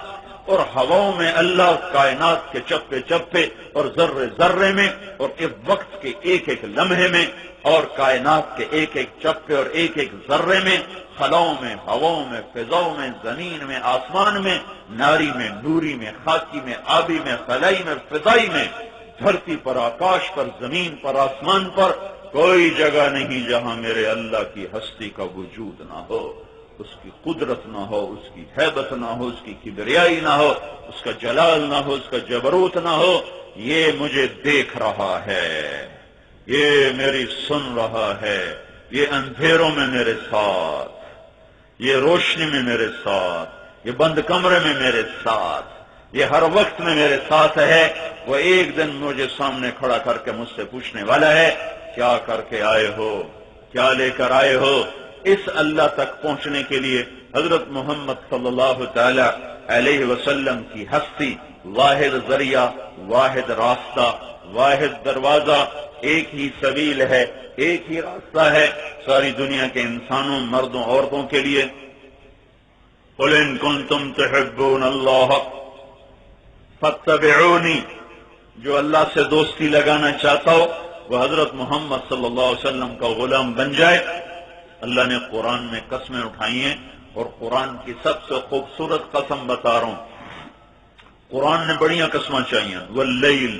اور ہواؤں میں اللہ، کائنات کے چپے چپے اور ذرے ذرے میں، اور ایک وقت کے ایک ایک لمحے میں، اور کائنات کے ایک ایک چپے اور ایک ایک ذرے میں، خلاؤں میں، ہواؤں میں، فضاؤں میں، زمین میں، آسمان میں، ناری میں، نوری میں، خاکی میں، آبی میں، خلائی میں، فضائی میں، دھرتی پر، آکاش پر، زمین پر، آسمان پر، کوئی جگہ نہیں جہاں میرے اللہ کی ہستی کا وجود نہ ہو، اس کی قدرت نہ ہو، اس کی ہیبت نہ ہو، اس کی کبریائی نہ ہو، اس کا جلال نہ ہو، اس کا جبروت نہ ہو۔ یہ مجھے دیکھ رہا ہے، یہ میری سن رہا ہے، یہ اندھیروں میں میرے ساتھ، یہ روشنی میں میرے ساتھ، یہ بند کمرے میں میرے ساتھ، یہ ہر وقت میں میرے ساتھ ہے۔ وہ ایک دن مجھے سامنے کھڑا کر کے مجھ سے پوچھنے والا ہے، کیا کر کے آئے ہو، کیا لے کر آئے ہو؟ اس اللہ تک پہنچنے کے لیے حضرت محمد صلی اللہ تعالی علیہ وسلم کی ہستی، واحد ذریعہ، واحد راستہ، واحد دروازہ، ایک ہی سبیل ہے، ایک ہی راستہ ہے ساری دنیا کے انسانوں، مردوں، عورتوں کے لیے۔ قل ان کنتم تحبون اللہ فاتبعونی، جو اللہ سے دوستی لگانا چاہتا ہو وہ حضرت محمد صلی اللہ علیہ وسلم کا غلام بن جائے۔ اللہ نے قرآن میں قسمیں اٹھائی ہیں، اور قرآن کی سب سے خوبصورت قسم بتا رہا ہوں، قرآن نے بڑیاں قسمیں چاہیے، واللیل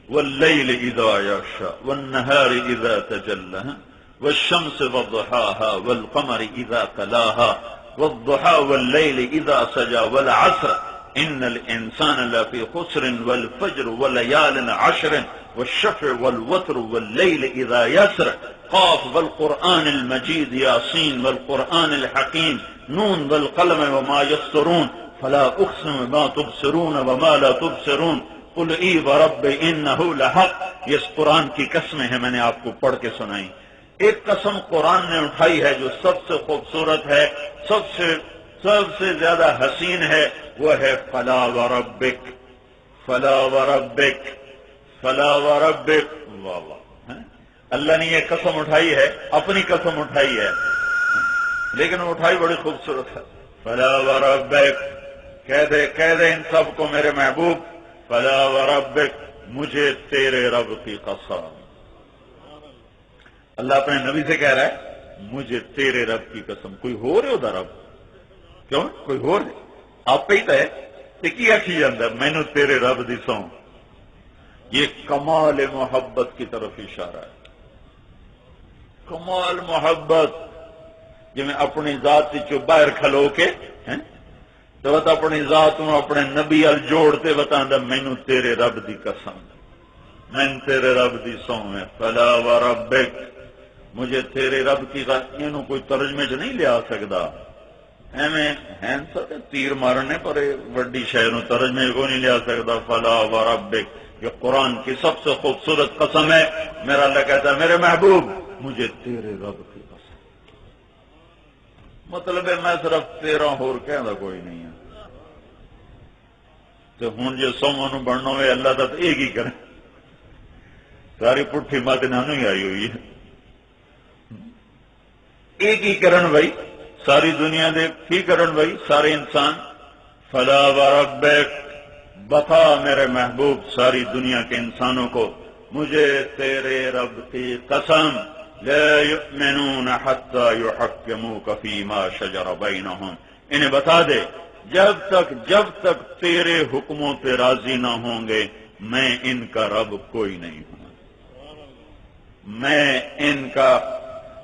واللیل اذا یغشی والنہار اذا تجلی والشمس وضحاها والقمر اذا تلاها والضحى والليل اذا سجى والعصر ان الانسان لفی خسر والفجر وليال عشر والشفع والوتر والليل اذا يسر قاف والقرآن المجيد ياسين والقرآن الحكيم نون والقلم وما يسطرون فلا اقسم بما تبصرون وما لا تبصرون قل ای ورب انه لحق. یہ اس قرآن کی قسمیں ہیں، میں نے آپ کو پڑھ کے سنائی. ایک قسم قرآن نے اٹھائی ہے جو سب سے خوبصورت ہے، سب سے زیادہ حسین ہے، وہ ہے فلا وربک فلا وربک فلا وربک. واہ واہ، اللہ نے یہ قسم اٹھائی ہے، اپنی قسم اٹھائی ہے، لیکن اٹھائی بڑی خوبصورت ہے. فلا وربک، کہہ دے ان سب کو میرے محبوب، فلا وربک، مجھے تیرے رب کی قسم. اللہ اپنے نبی سے کہہ رہا ہے مجھے تیرے رب کی قسم. کوئی ہو رہے ہوتا رب؟ کیوں کوئی ہو رہے؟ آپ پہ ہی تو ہے کہ کی اکھی اندر مینو تیرے رب دی سوں. یہ کمال محبت کی طرف اشارہ ہے. کمال محبت جی میں اپنی ذات چو باہر کھلو کے تو بتا اپنی ذات اپنے نبی ال جوڑتے بتا مینو تیرے رب دی قسم، میں تیرے رب دی سوں ہے. فلا وربک، مجھے تیرے رب کی قسم. یہ کوئی ترجمے چ نہیں لیا سکتا، ایویں ہیں سب تیر مارنے پر وڈی شہر ترجمے کو نہیں لیا سکتا. فلا وربک، یہ قرآن کی سب سے خوبصورت قسم ہے. میرا اللہ کہتا ہے میرے محبوب مجھے تیرے رب کی قسم. مطلب ہے میں صرف تیرا ہور کہنا کوئی نہیں ہے. تو ہوں جی سوموں بننا ہوئے اللہ کا تو ایک ہی کرے. ساری پٹھی مت نانو ہی آئی ہوئی ہے، ایک ہی کرن بھائی، ساری دنیا دے کی کرن بھائی سارے انسان. فلا وربک، بتا میرے محبوب ساری دنیا کے انسانوں کو مجھے تیرے رب کی قسم، لا یؤمنون حتی یحکموک فیما شجر بینہم، انہیں بتا دے جب تک تیرے حکموں پہ راضی نہ ہوں گے میں ان کا رب کوئی نہیں ہوں، میں ان کا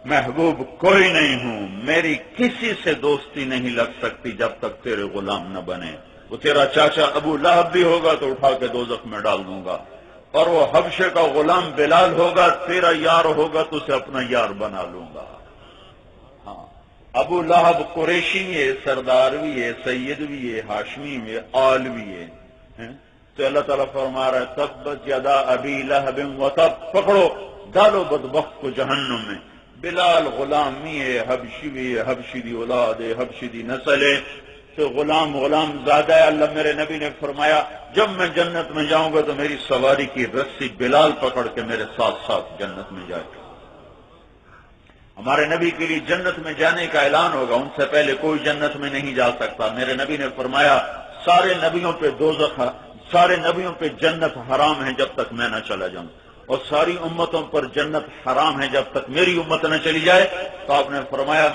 محبوب کوئی نہیں ہوں. میری کسی سے دوستی نہیں لگ سکتی جب تک تیرے غلام نہ بنے. وہ تیرا چاچا ابو لہب بھی ہوگا تو اٹھا کے دوزخ میں ڈال دوں گا، اور وہ حبشے کا غلام بلال ہوگا، تیرا یار ہوگا تو اسے اپنا یار بنا لوں گا. ہاں، ابو لہب قریشی ہے، سردار بھی ہے، سید بھی ہے، ہاشمی بھی ہے، آل بھی ہے. تو اللہ تعالیٰ فرما رہا ہے تبت یدا ابی لہب وتب، پکڑو ڈالو بدبخت کو جہنم میں. بلال غلام بھی ہے، حبشی بھی ہے، حبشی دی اولاد ہے، حبشی دی نسل ہے، تو غلام زیادہ ہے. اللہ میرے نبی نے فرمایا جب میں جنت میں جاؤں گا تو میری سواری کی رسی بلال پکڑ کے میرے ساتھ ساتھ جنت میں جائے گا. ہمارے نبی کے لیے جنت میں جانے کا اعلان ہوگا، ان سے پہلے کوئی جنت میں نہیں جا سکتا. میرے نبی نے فرمایا سارے نبیوں پہ دوزخ، سارے نبیوں پہ جنت حرام ہے جب تک میں نہ چلا جاؤں، اور ساری امتوں پر جنت حرام ہے جب تک میری امت نہ چلی جائے. تو آپ نے فرمایا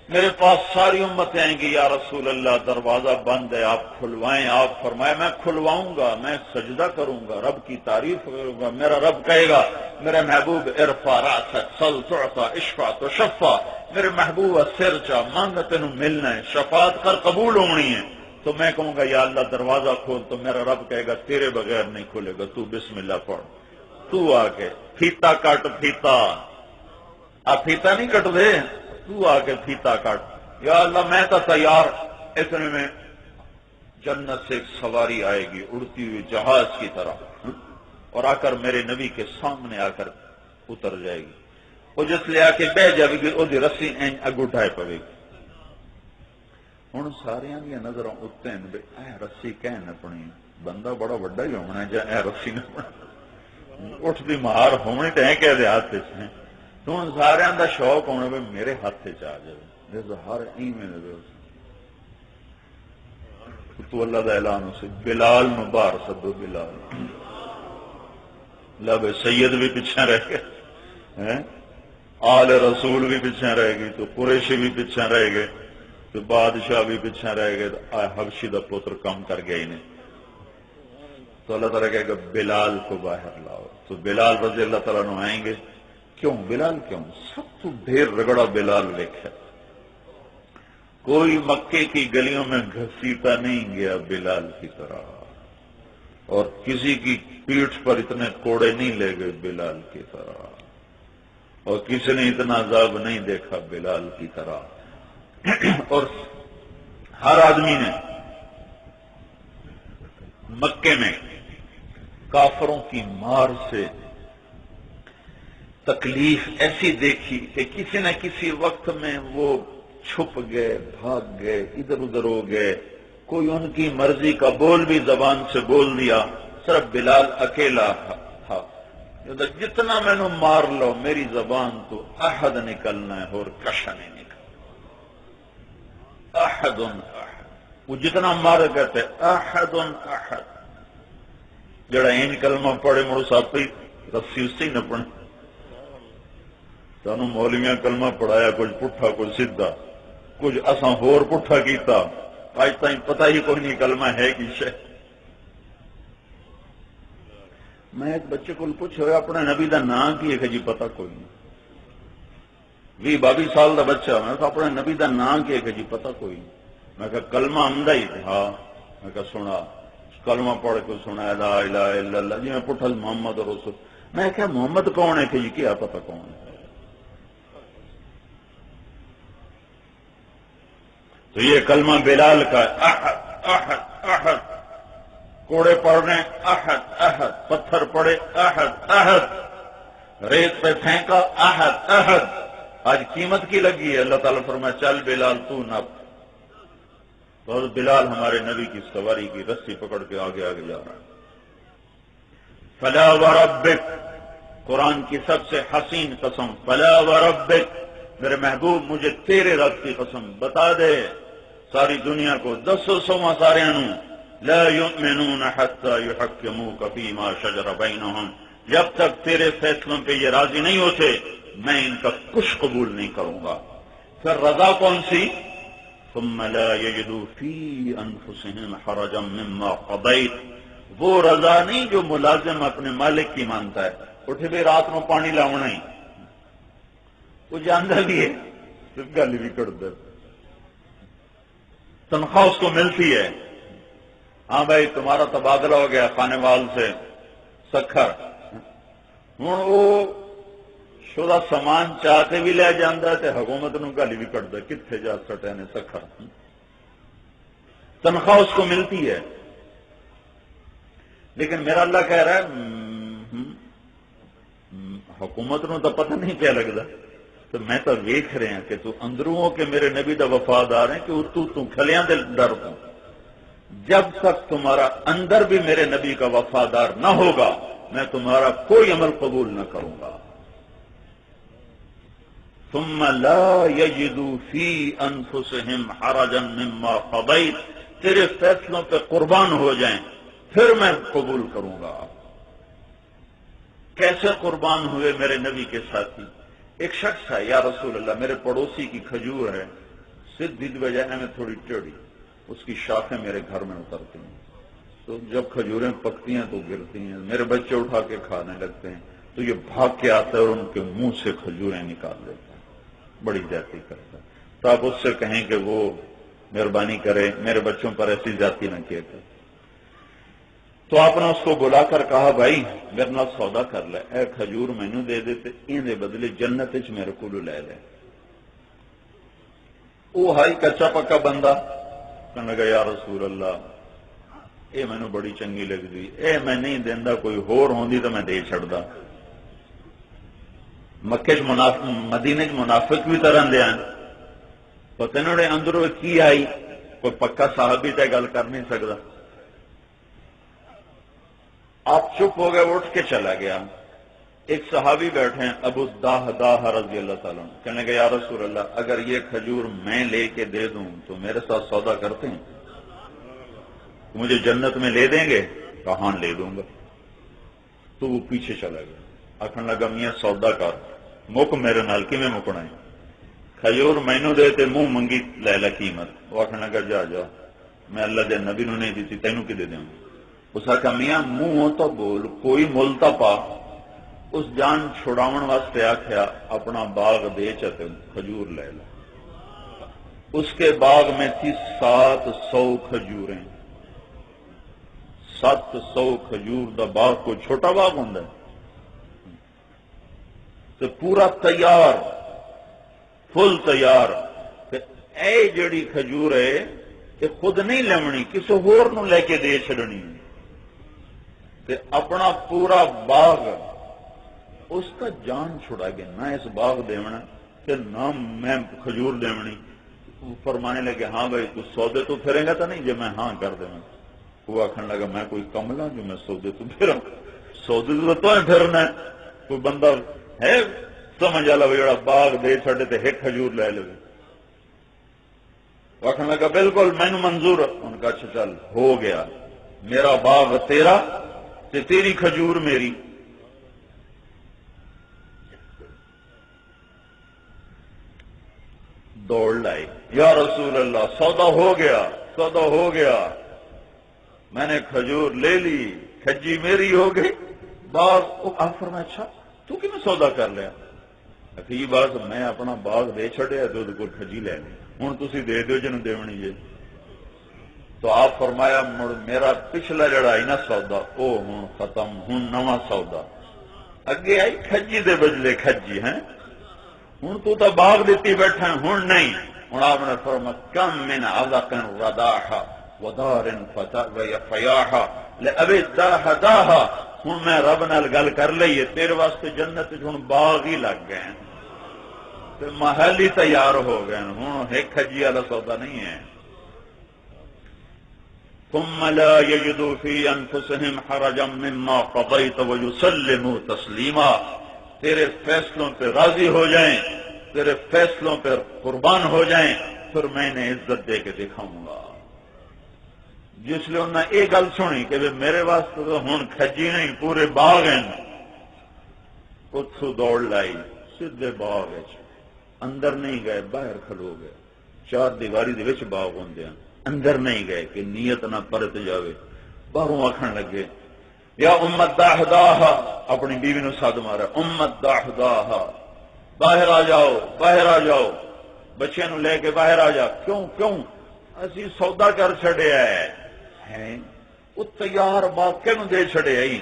میرے پاس ساری امتیں آئیں گی، یا رسول اللہ دروازہ بند ہے آپ کھلوائیں. آپ فرمایا میں کھلواؤں گا، میں سجدہ کروں گا، رب کی تعریف کروں گا. میرا رب کہے گا میرے محبوب ارفع راسک سل تعطى اشفع تشفع، میرے محبوب سر چا مانگ تینوں ملنا ہے، شفاعت کر قبول ہونی ہے. تو میں کہوں گا یا اللہ دروازہ کھول، تو میرا رب کہے گا تیرے بغیر نہیں کھلے گا، تو بسم اللہ پڑھ. تو آ کے پھیتا کٹ، پھیتا آپ پھیتا نہیں کٹ دے، تو آ کے پھیتا کٹ. یا اللہ میں تو تیار. اتنے میں جنت سے ایک سواری آئے گی اڑتی ہوئی جہاز کی طرح، اور آ کر میرے نبی کے سامنے آ کر اتر جائے گی. وہ جس لے آ کے بہ جائے گی وہ رسی اگ اٹھائے پوے گی. ہوں سارے دیا نظر اتنے اے رسی کہن اپنی بندہ بڑا وڈا ہی ہونا جا اے رسی نہ اٹھتی مہار ہونی تو کہہ دے ہاتھ سے. تو ہوں سارے کا شوق ہونا بھی میرے ہاتھ چ آ جائے ہر تو اللہ کا اعلان اسے بلال نو باہر سدو. بلال لب سید بھی پیچھے رہ گئے، آل رسول بھی پیچھے رہ گئی، تو قریشی بھی پیچھے رہ گئے، تو بادشاہ بھی پیچھے رہ گئے. تو حبشی دا پتر کم کر گئے انہیں تو اللہ تعالیٰ کہے گا بلال کو باہر لاؤ، تو بلال رضی اللہ تعالیٰ عنہ آئیں گے. کیوں بلال کیوں؟ سب تو ڈھیر رگڑا بلال دیکھا، کوئی مکے کی گلیوں میں گھسیٹا نہیں گیا بلال کی طرح، اور کسی کی پیٹھ پر اتنے کوڑے نہیں لے گئے بلال کی طرح، اور کسی نے اتنا عذاب نہیں دیکھا بلال کی طرح. اور ہر آدمی نے مکے میں کافروں کی مار سے تکلیف ایسی دیکھی کہ کسی نہ کسی وقت میں وہ چھپ گئے، بھاگ گئے، ادھر ادھر ہو گئے. کوئی ان کی مرضی کا بول بھی زبان سے بول دیا، صرف بلال اکیلا تھا. جتنا میں نے مار لو میری زبان تو احد نکلنا ہے اور کشا نہیں نکلنا. احد وہ جتنا مار کہتے احد احد. جڑا این کلمہ پڑھے مڑ ساپی رسی اس سے ہی نپنے. سانو مولویاں کلمہ پڑھایا، کچھ پٹھا کچھ سیدھا، کچھ اساں ہور پٹھا کیتا، آج تائیں پتہ ہی کوئی نہیں کلمہ ہے کی شے. میں ایک بچے کو پوچھا اپنے نبی دا نام کی ہے کہ جی پتہ کوئی نہیں. 20-22 سال دا بچہ، میں کہا اپنے نبی دا نام کی ہے کہ جی پتہ کوئی نہیں. میں کہا کلمہ آمدہ ہی تھا. ہاں میں کہا سنا، کلمہ پڑھ کے سنا لا الہ الا اللہ. جی میں پٹھا محمد رسول. میں کہا محمد کون ہے کہ جی کیا پتہ کون ہے. تو یہ کلمہ بلال کا احد احد احد. کوڑے پڑنے احد احد، پتھر پڑے احد احد، ریت پہ پھینکا احد احد. آج قیمت کی لگی ہے. اللہ تعالیٰ فرمایا چل بلال تو نپ. تو بلال ہمارے نبی کی سواری کی رسی پکڑ کے آگے آگے جا رہا ہے. فلا وربک، قرآن کی سب سے حسین قسم، فلا وربک، میرے محبوب مجھے تیرے رب کی قسم بتا دے ساری دنیا کو، 10 سارے انو لا یؤمنون حتی یحکموک فیما شجر بینہم، جب تک تیرے فیصلوں پہ یہ راضی نہیں ہوتے میں ان کا کچھ قبول نہیں کروں گا. پھر رضا کون سی؟ ثم لا یجدوا فی انفسہم حرجا مما قضیت، وہ رضا نہیں جو ملازم اپنے مالک کی مانتا ہے. اٹھے بھی رات میں پانی لاؤنا ہی، وہ جانتا بھی ہے صرف گل بھی کر دے، تنخواہ اس کو ملتی ہے. ہاں بھائی تمہارا تبادلہ ہو گیا خانے وال سے سکھر، ہوں وہ شدہ سامان چاہتے بھی لے جانا ہے حکومت نو گالی بھی کٹ دے کتنے جا سٹے نے سکھر. تنخواہ اس کو ملتی ہے، لیکن میرا اللہ کہہ رہا ہے حکومت نو تو پتہ نہیں کیا لگتا. تو میں تو ویکھ رہے ہیں کہ تو اندروں ہو کہ میرے نبی دا وفادار ہے کہ تو کھلیاں دے ڈر تو. جب تک تمہارا اندر بھی میرے نبی کا وفادار نہ ہوگا میں تمہارا کوئی عمل قبول نہ کروں گا. ثم لا یجدوا فی انفسہم حرجا مما قضیت، تیرے فیصلوں پہ قربان ہو جائیں پھر میں قبول کروں گا. کیسے قربان ہوئے میرے نبی کے ساتھی؟ ایک شخص ہے، یا رسول اللہ میرے پڑوسی کی کھجور ہے سیدھی بجائے میں تھوڑی ٹیڑھی، اس کی شاخیں میرے گھر میں اترتی ہیں، تو جب کھجوریں پکتی ہیں تو گرتی ہیں، میرے بچے اٹھا کے کھانے لگتے ہیں تو یہ بھاگ کے آتا ہے اور ان کے منہ سے کھجوریں نکال دیتا ہے، بڑی زیادتی کرتا ہے. تو آپ اس سے کہیں کہ وہ مہربانی کرے میرے بچوں پر ایسی زیادتی نہ کیا کرے. تو آپ نے اس کو بلا کر کہا بھائی میرے نال سودا کر لے، اے کھجور مینوں دے دیتے ان دے بدلے جنت وچ میرے کو لے لے. وہ ہائی کچا پکا بندہ کہنے لگا یا رسول اللہ اے مینوں بڑی چنگی لگدی، اے میں نہیں دیندا، کوئی ہور ہوندی تو میں دے چھڑدا. مکے چ مدینے چ منافق بھی طرح دے ہیں، پتہ نہیں اندروں کی آئی، کوئی پکا صحابی تے گل کر نہیں سکتا. آپ چپ ہو گئے، اٹھ کے چلا گیا. ایک صحابی بیٹھے ہیں ابو داہ رضی اللہ تعالیٰ عنہ، کہنے کہ یا رسول اللہ اگر یہ کھجور میں لے کے دے دوں تو میرے ساتھ سودا کرتے ہیں، مجھے جنت میں لے دیں گے؟ کہا ہاں لے دوں گا. تو وہ پیچھے چلا گیا، آخر لگا میاں سودا کر مک میرے نال کی میں مکنا ہے، کھجور مینوں دے تے منہ منگی لے لا قیمت. وہ آخر لگا جا جا میں اللہ دے نبی نو نہیں دیتی تینوں کی دے دوں. اس آخیا میاں منہ تو بول کوئی مل تو پا. اس جان چھڑاون واسطے آخیا اپنا باغ بیچ تے کھجور لے لو. اس کے باغ میں تھی 700 کھجوریں. 700 کھجور دا باغ کوئی چھوٹا باغ ہوندا ہے تو پورا تیار فل تیار. اے جڑی کھجور ہے یہ خود نہیں لمنی کسی ہور نو لے کے دے چھڑنی تے اپنا پورا باغ اس کا جان چھڑا گیا. نہ اس باغ دیونا کہ نہ میں کھجور دیونی. فرمانے لگے ہاں بھائی تو سودے تو پھریں گا تو نہیں جی میں ہاں کر دوں. وہ آخر لگا میں کوئی کملا جو میں سودے تو پھراں. سودے تو پھرنا ہے. کوئی بندہ ہے سمجھ آ جڑا باغ دے چھڑے تے ایک کھجور لے لے. آخر لگا بالکل مینو منظور. ان کا اچھا چل ہو گیا میرا باغ تیرا تے تیری کھجور میری. دوڑ لائی یا رسول اللہ سودا ہو گیا سودا ہو گیا. میں نے کھجور لے لی کھجی میری ہو گئی. باغ آفر میں اچھا تو کہ میں سودا کر لیا. یہ بات میں اپنا باغ دے چھڑیا تو کوئی کھجی لے لی ہوں تھی دے دو جن دیونی جی. تو آپ فرمایا مڑ میرا پچھلا جڑا آئی نا سودا وہ ہوں ختم. ہوں نواں سودا اگے آئی کھجی دے بجلے کھجی ہیں. ہوں تو باغ دیتی بیٹھا ہوں نہیں. ہوں آپ نے فرمایا کم من عذق رداحا ودار فیاحا لابی داہ داہا. ہوں میں رب نال گل کر لئیے تیرے واسطے جنت ہوں باغ ہی لگ گئے محل ہی تیار ہو گئے. ہوں ایک کھجی والا سودا نہیں ہے. ثم لا يجدوا في انفسهم حرجا مما قضيت ويسلموا تسلیما. تیرے فیصلوں پہ راضی ہو جائیں تیرے فیصلوں پہ قربان ہو جائیں پھر میں نے عزت دے کے دکھاؤں گا. جس لیے انہوں نے یہ گل سنی کہ میرے واسطے تو ہوں کھجی نہیں پورے باغ ہیں. اتھو دوڑ لائی سیدھے باغ اندر نہیں گئے باہر کھلو گئے. چار دیواری دے وچ باغ ہوندے ہیں اندر نہیں گئے کہ نیت نہ پرت جاوے. باہروں آکھن لگے یا امت داہداہا. اپنی بیوی نو سد مارا امت داہداہا باہر آ جاؤ باہر آ جاؤ. بچے نو لے کے باہر آ جا. کیوں کیوں اسی سودا کر چھڑیا ہے. وہ تیار باقی نو دے چھڑیا ہی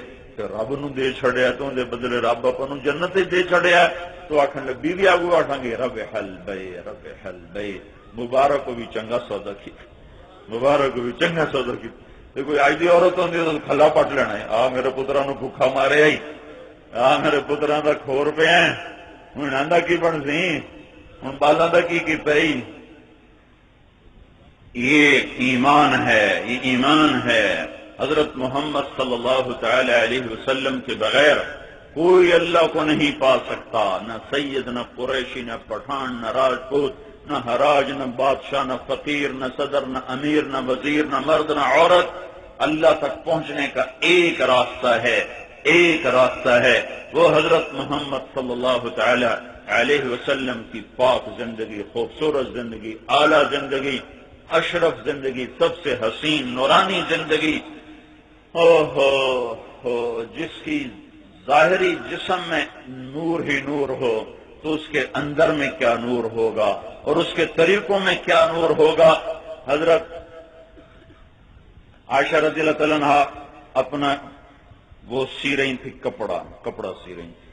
رب نو دے چھڑیا تو دے بدلے رب اپنوں جنت دے چھڑیا. تو آخر لگ بیوی آگو آخان گے رب حل بے رب حل بے. مبارک کو بھی چنگا سودا کی مبارک کو بھی چنگا سودا کی. کوئی آج دی عورت ہوندی تو کھلا پٹ لینا ہے. آ میرے پترا نو بھوکھا مارے آئی آ میرے پترا دا کھور پہ ہیں ہوں آندا کی بن سی ہوں بالاں دا کی کیتا ہی. یہ ایمان ہے یہ ایمان ہے. حضرت محمد صلی اللہ تعالی علیہ وسلم کے بغیر کوئی اللہ کو نہیں پا سکتا. نہ سید نہ قریشی نہ پٹھان نہ راجپوت نہ حراج نہ بادشاہ نہ فقیر نہ صدر نہ امیر نہ وزیر نہ مرد نہ عورت. اللہ تک پہنچنے کا ایک راستہ ہے ایک راستہ ہے وہ حضرت محمد صلی اللہ تعالی علیہ وسلم کی پاک زندگی خوبصورت زندگی اعلیٰ زندگی اشرف زندگی سب سے حسین نورانی زندگی. جس کی ظاہری جسم میں نور ہی نور ہو تو اس کے اندر میں کیا نور ہوگا اور اس کے طریقوں میں کیا نور ہوگا. حضرت عائشہ رضی اللہ تعالیٰ عنہا اپنا وہ سی رہی تھی کپڑا سی رہی تھی.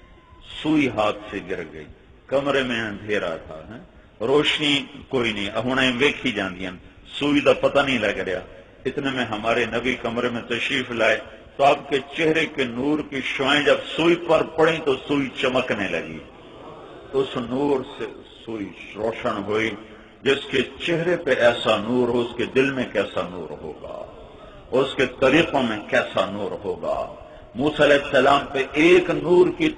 سوئی ہاتھ سے گر گئی. کمرے میں اندھیرا تھا روشنی کوئی نہیں. ہوں ویکھی جاندیاں سوئی دا پتہ نہیں لگ رہا. اتنے میں ہمارے نبی کمرے میں تشریف لائے تو آپ کے چہرے کے نور کی شعائیں جب سوئی پر پڑیں تو سوئی چمکنے لگی. اس نور سے سوئی روشن ہوئی. جس کے چہرے پہ ایسا نور ہو اس کے دل میں کیسا نور ہوگا اس کے طریقوں میں کیسا نور ہوگا. موسیٰ علیہ السلام پہ ایک نور کی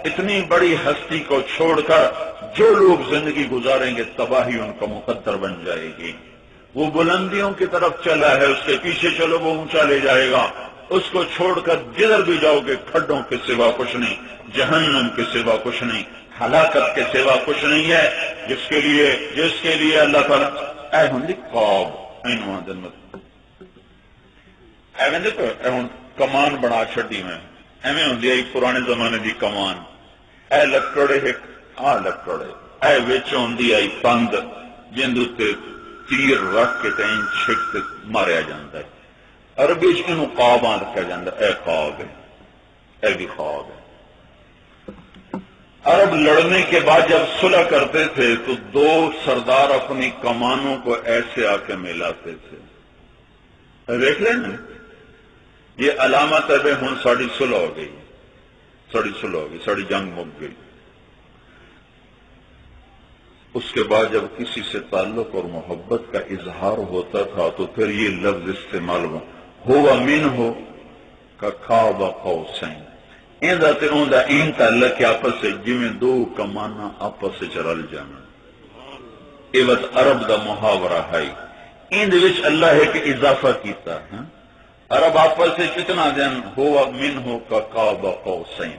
اتنی بڑی ہستی کو چھوڑ کر جو لوگ زندگی گزاریں گے تباہی ان کا مقدر بن جائے گی. وہ بلندیوں کی طرف چلا ہے اس کے پیچھے چلو وہ اونچا لے جائے گا. اس کو چھوڑ کر جدھر بھی جاؤ گے کھڈوں کے سوا کچھ نہیں جہنم کے سوا کچھ نہیں ہلاکت کے سوا کچھ نہیں ہے. جس کے لیے اللہ تعالیٰ اے ہندی خواب اینوان جنت ایویں دیکھو ہوں کمان بنا چڈی میں ایویں ہوندی ہے پرانے زمانے دی کمان، اے لکڑ ایک آ لکڑ اے وچ ہوندی آئی پند جن تے تیر رکھ کے تین چھک کے ماریا جاتا ہے، عربی چ قاب رکھا جاتا ہے، اے خواب ہے، اے بھی خواب ہے۔ عرب لڑنے کے بعد جب صلح کرتے تھے تو دو سردار اپنی کمانوں کو ایسے آ کے ملاتے تھے، دیکھ لیں نا یہ علامت ہے ہوں ساری صلح ہو گئی، ساری صلح ہو گئی، ساری جنگ مک گئی۔ اس کے بعد جب کسی سے تعلق اور محبت کا اظہار ہوتا تھا تو پھر یہ لفظ استعمال ہوا من ہو کا خواب قوسین، این تعلق کے آپس سے جویں دو کمانا آپس سے رل جانا، یہ بس عرب دا محاورہ ہے، ان وچ اللہ ہے کہ اضافہ کیتا ہے، عرب آپس سے کتنا دن ہوا من ہو کا خواب قوسین،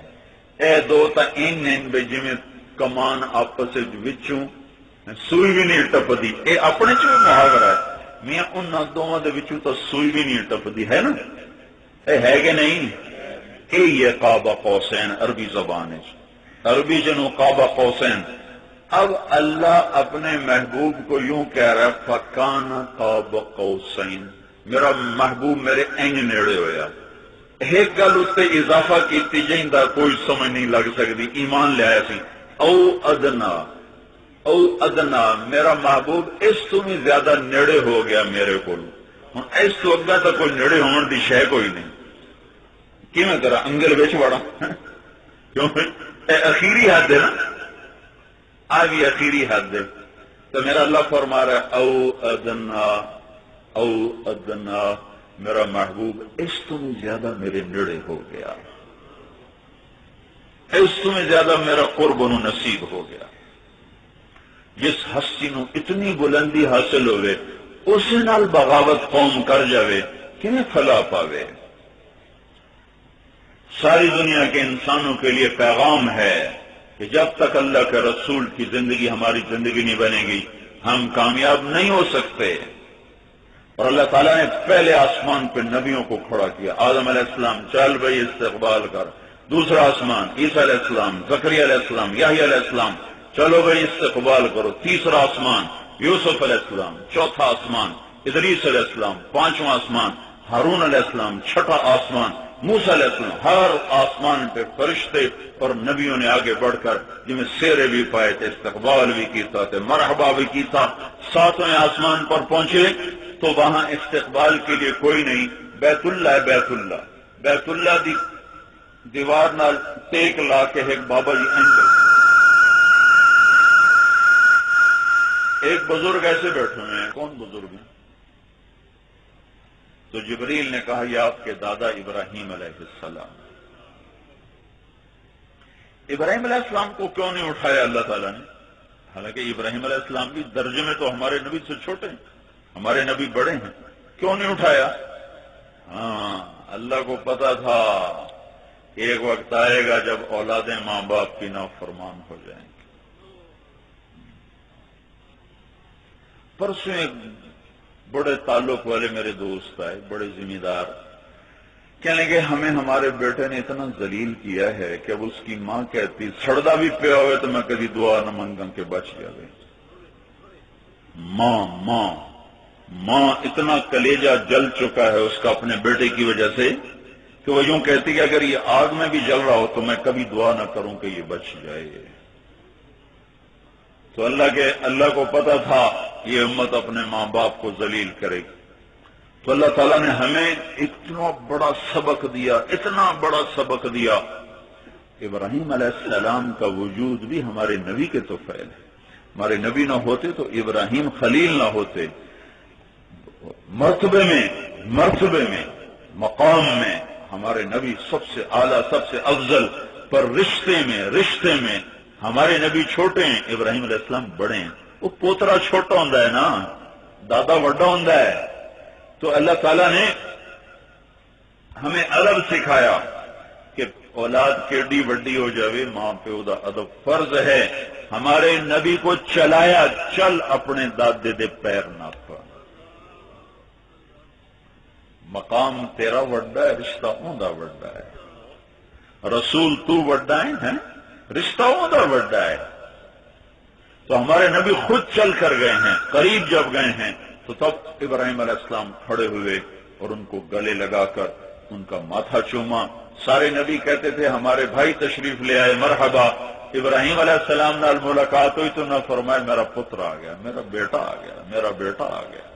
اے دو تا این بے جویں کمان آپس وچوں سوئی بھی نہیں ٹپدی، اے اپنے چ محاورہ ہے، میاں انہاں دونوں دے وچوں تو سوئی بھی نہیں ٹپدی، ہے نا، اے ہے کہ نہیں، اے یہ قاب قوسین عربی زبان ہے، عربی جنو قاب قوسین۔ اب اللہ اپنے محبوب کو یوں کہہ رہا ہے فکان قاب قوسین، میرا محبوب میرے این نیڑے ہویا، ایک گل اتنے اضافہ کیتی جائیں کوئی سمجھ نہیں لگ سکتی، ایمان لے آیا سی، او ادنا، او ادنا، میرا محبوب اس تو بھی زیادہ نیڑے ہو گیا میرے کو، ہوں اس تو اگا تو کوئی نیڑے ہون دی شے کوئی نہیں، کی میں کرا انگل بچ وڑا، کیوں اے اخیری حد ہے نا، آ بھی اخیری حد ہے، تو میرا اللہ فرما رہا ہے او ادنا، او ادنا، میرا محبوب اس تو بھی زیادہ میرے نیڑے ہو گیا، اس تو بھی زیادہ میرا قرب و نصیب ہو گیا۔ جس ہستی نو اتنی بلندی حاصل ہوئے اسی نال بغاوت قوم کر جاوے کیوں فلا پاوے۔ ساری دنیا کے انسانوں کے لیے پیغام ہے کہ جب تک اللہ کے رسول کی زندگی ہماری زندگی نہیں بنے گی ہم کامیاب نہیں ہو سکتے، اور اللہ تعالیٰ نے پہلے آسمان پہ نبیوں کو کھڑا کیا، آدم علیہ السلام چل بھائی استقبال کر، دوسرا آسمان عیسیٰ علیہ السلام، زکریا علیہ السلام، یحییٰ علیہ السلام چلو بھائی استقبال کرو، تیسرا آسمان یوسف علیہ السلام، چوتھا آسمان ادریس علیہ السلام، پانچواں آسمان ہارون علیہ السلام، چھٹا آسمان موسیٰ علیہ السلام، ہر آسمان پہ فرشتے اور نبیوں نے آگے بڑھ کر جن میں سیرے بھی پائے تھے، استقبال بھی کیتا تھے، مرحبا بھی کیتا، ساتویں آسمان پر پہنچے تو وہاں استقبال کے لیے کوئی نہیں، بیت اللہ ہے، بیت اللہ دی دیوار نال ٹیک لا کے ایک بابا جی اینڈ ایک بزرگ ایسے بیٹھے ہوئے ہیں، کون بزرگ ہیں؟ تو جبریل نے کہا یہ آپ کے دادا ابراہیم علیہ السلام۔ ابراہیم علیہ السلام کو کیوں نہیں اٹھایا اللہ تعالیٰ نے؟ حالانکہ ابراہیم علیہ السلام بھی درجے میں تو ہمارے نبی سے چھوٹے ہیں، ہمارے نبی بڑے ہیں، کیوں نہیں اٹھایا؟ ہاں اللہ کو پتا تھا ایک وقت آئے گا جب اولادیں ماں باپ کی نافرمان ہو جائیں گی۔ پرسوں ایک بڑے تعلق والے میرے دوست آئے، بڑے ذمہ دار، کہنے کہ ہمیں ہمارے بیٹے نے اتنا ذلیل کیا ہے کہ اب اس کی ماں کہتی سڑدا بھی پیا ہوئے تو میں کبھی دعا نہ مانگا کہ بچ جائے۔ ماں اتنا کلیجہ جل چکا ہے اس کا اپنے بیٹے کی وجہ سے کہ وہ یوں کہتی کہ اگر یہ آگ میں بھی جل رہا ہو تو میں کبھی دعا نہ کروں کہ یہ بچ جائے۔ تو اللہ کو پتا تھا یہ امت اپنے ماں باپ کو ذلیل کرے گی، تو اللہ تعالیٰ نے ہمیں اتنا بڑا سبق دیا، اتنا بڑا سبق دیا۔ ابراہیم علیہ السلام کا وجود بھی ہمارے نبی کے تو فعل ہے، ہمارے نبی نہ ہوتے تو ابراہیم خلیل نہ ہوتے، مرتبے میں مقام میں ہمارے نبی سب سے اعلیٰ سب سے افضل، پر رشتے میں ہمارے نبی چھوٹے ہیں، ابراہیم علیہ السلام بڑے ہیں۔ وہ پوترا چھوٹا ہوندا ہے نا، دادا بڑا ہوندا ہے، تو اللہ تعالیٰ نے ہمیں ادب سکھایا کہ اولاد کیڈی وڈی ہو جاوے ماں پیو دا ادب فرض ہے۔ ہمارے نبی کو چلایا چل اپنے دادے دے پیر نہ پا، مقام تیرا وڈا ہے، رشتہ اوندا وڈا ہے۔ رسول تو وڈا ہے، رشتہ اوندا وڈا ہے۔ تو ہمارے نبی خود چل کر گئے ہیں، قریب جب گئے ہیں تو تب ابراہیم علیہ السلام کھڑے ہوئے اور ان کو گلے لگا کر ان کا ماتھا چوما۔ سارے نبی کہتے تھے ہمارے بھائی تشریف لے آئے، مرحبا۔ ابراہیم علیہ السلام نال ملاقات ہوئی تو نہ فرمائے میرا پتر آ گیا، میرا بیٹا آ گیا، میرا بیٹا آ گیا۔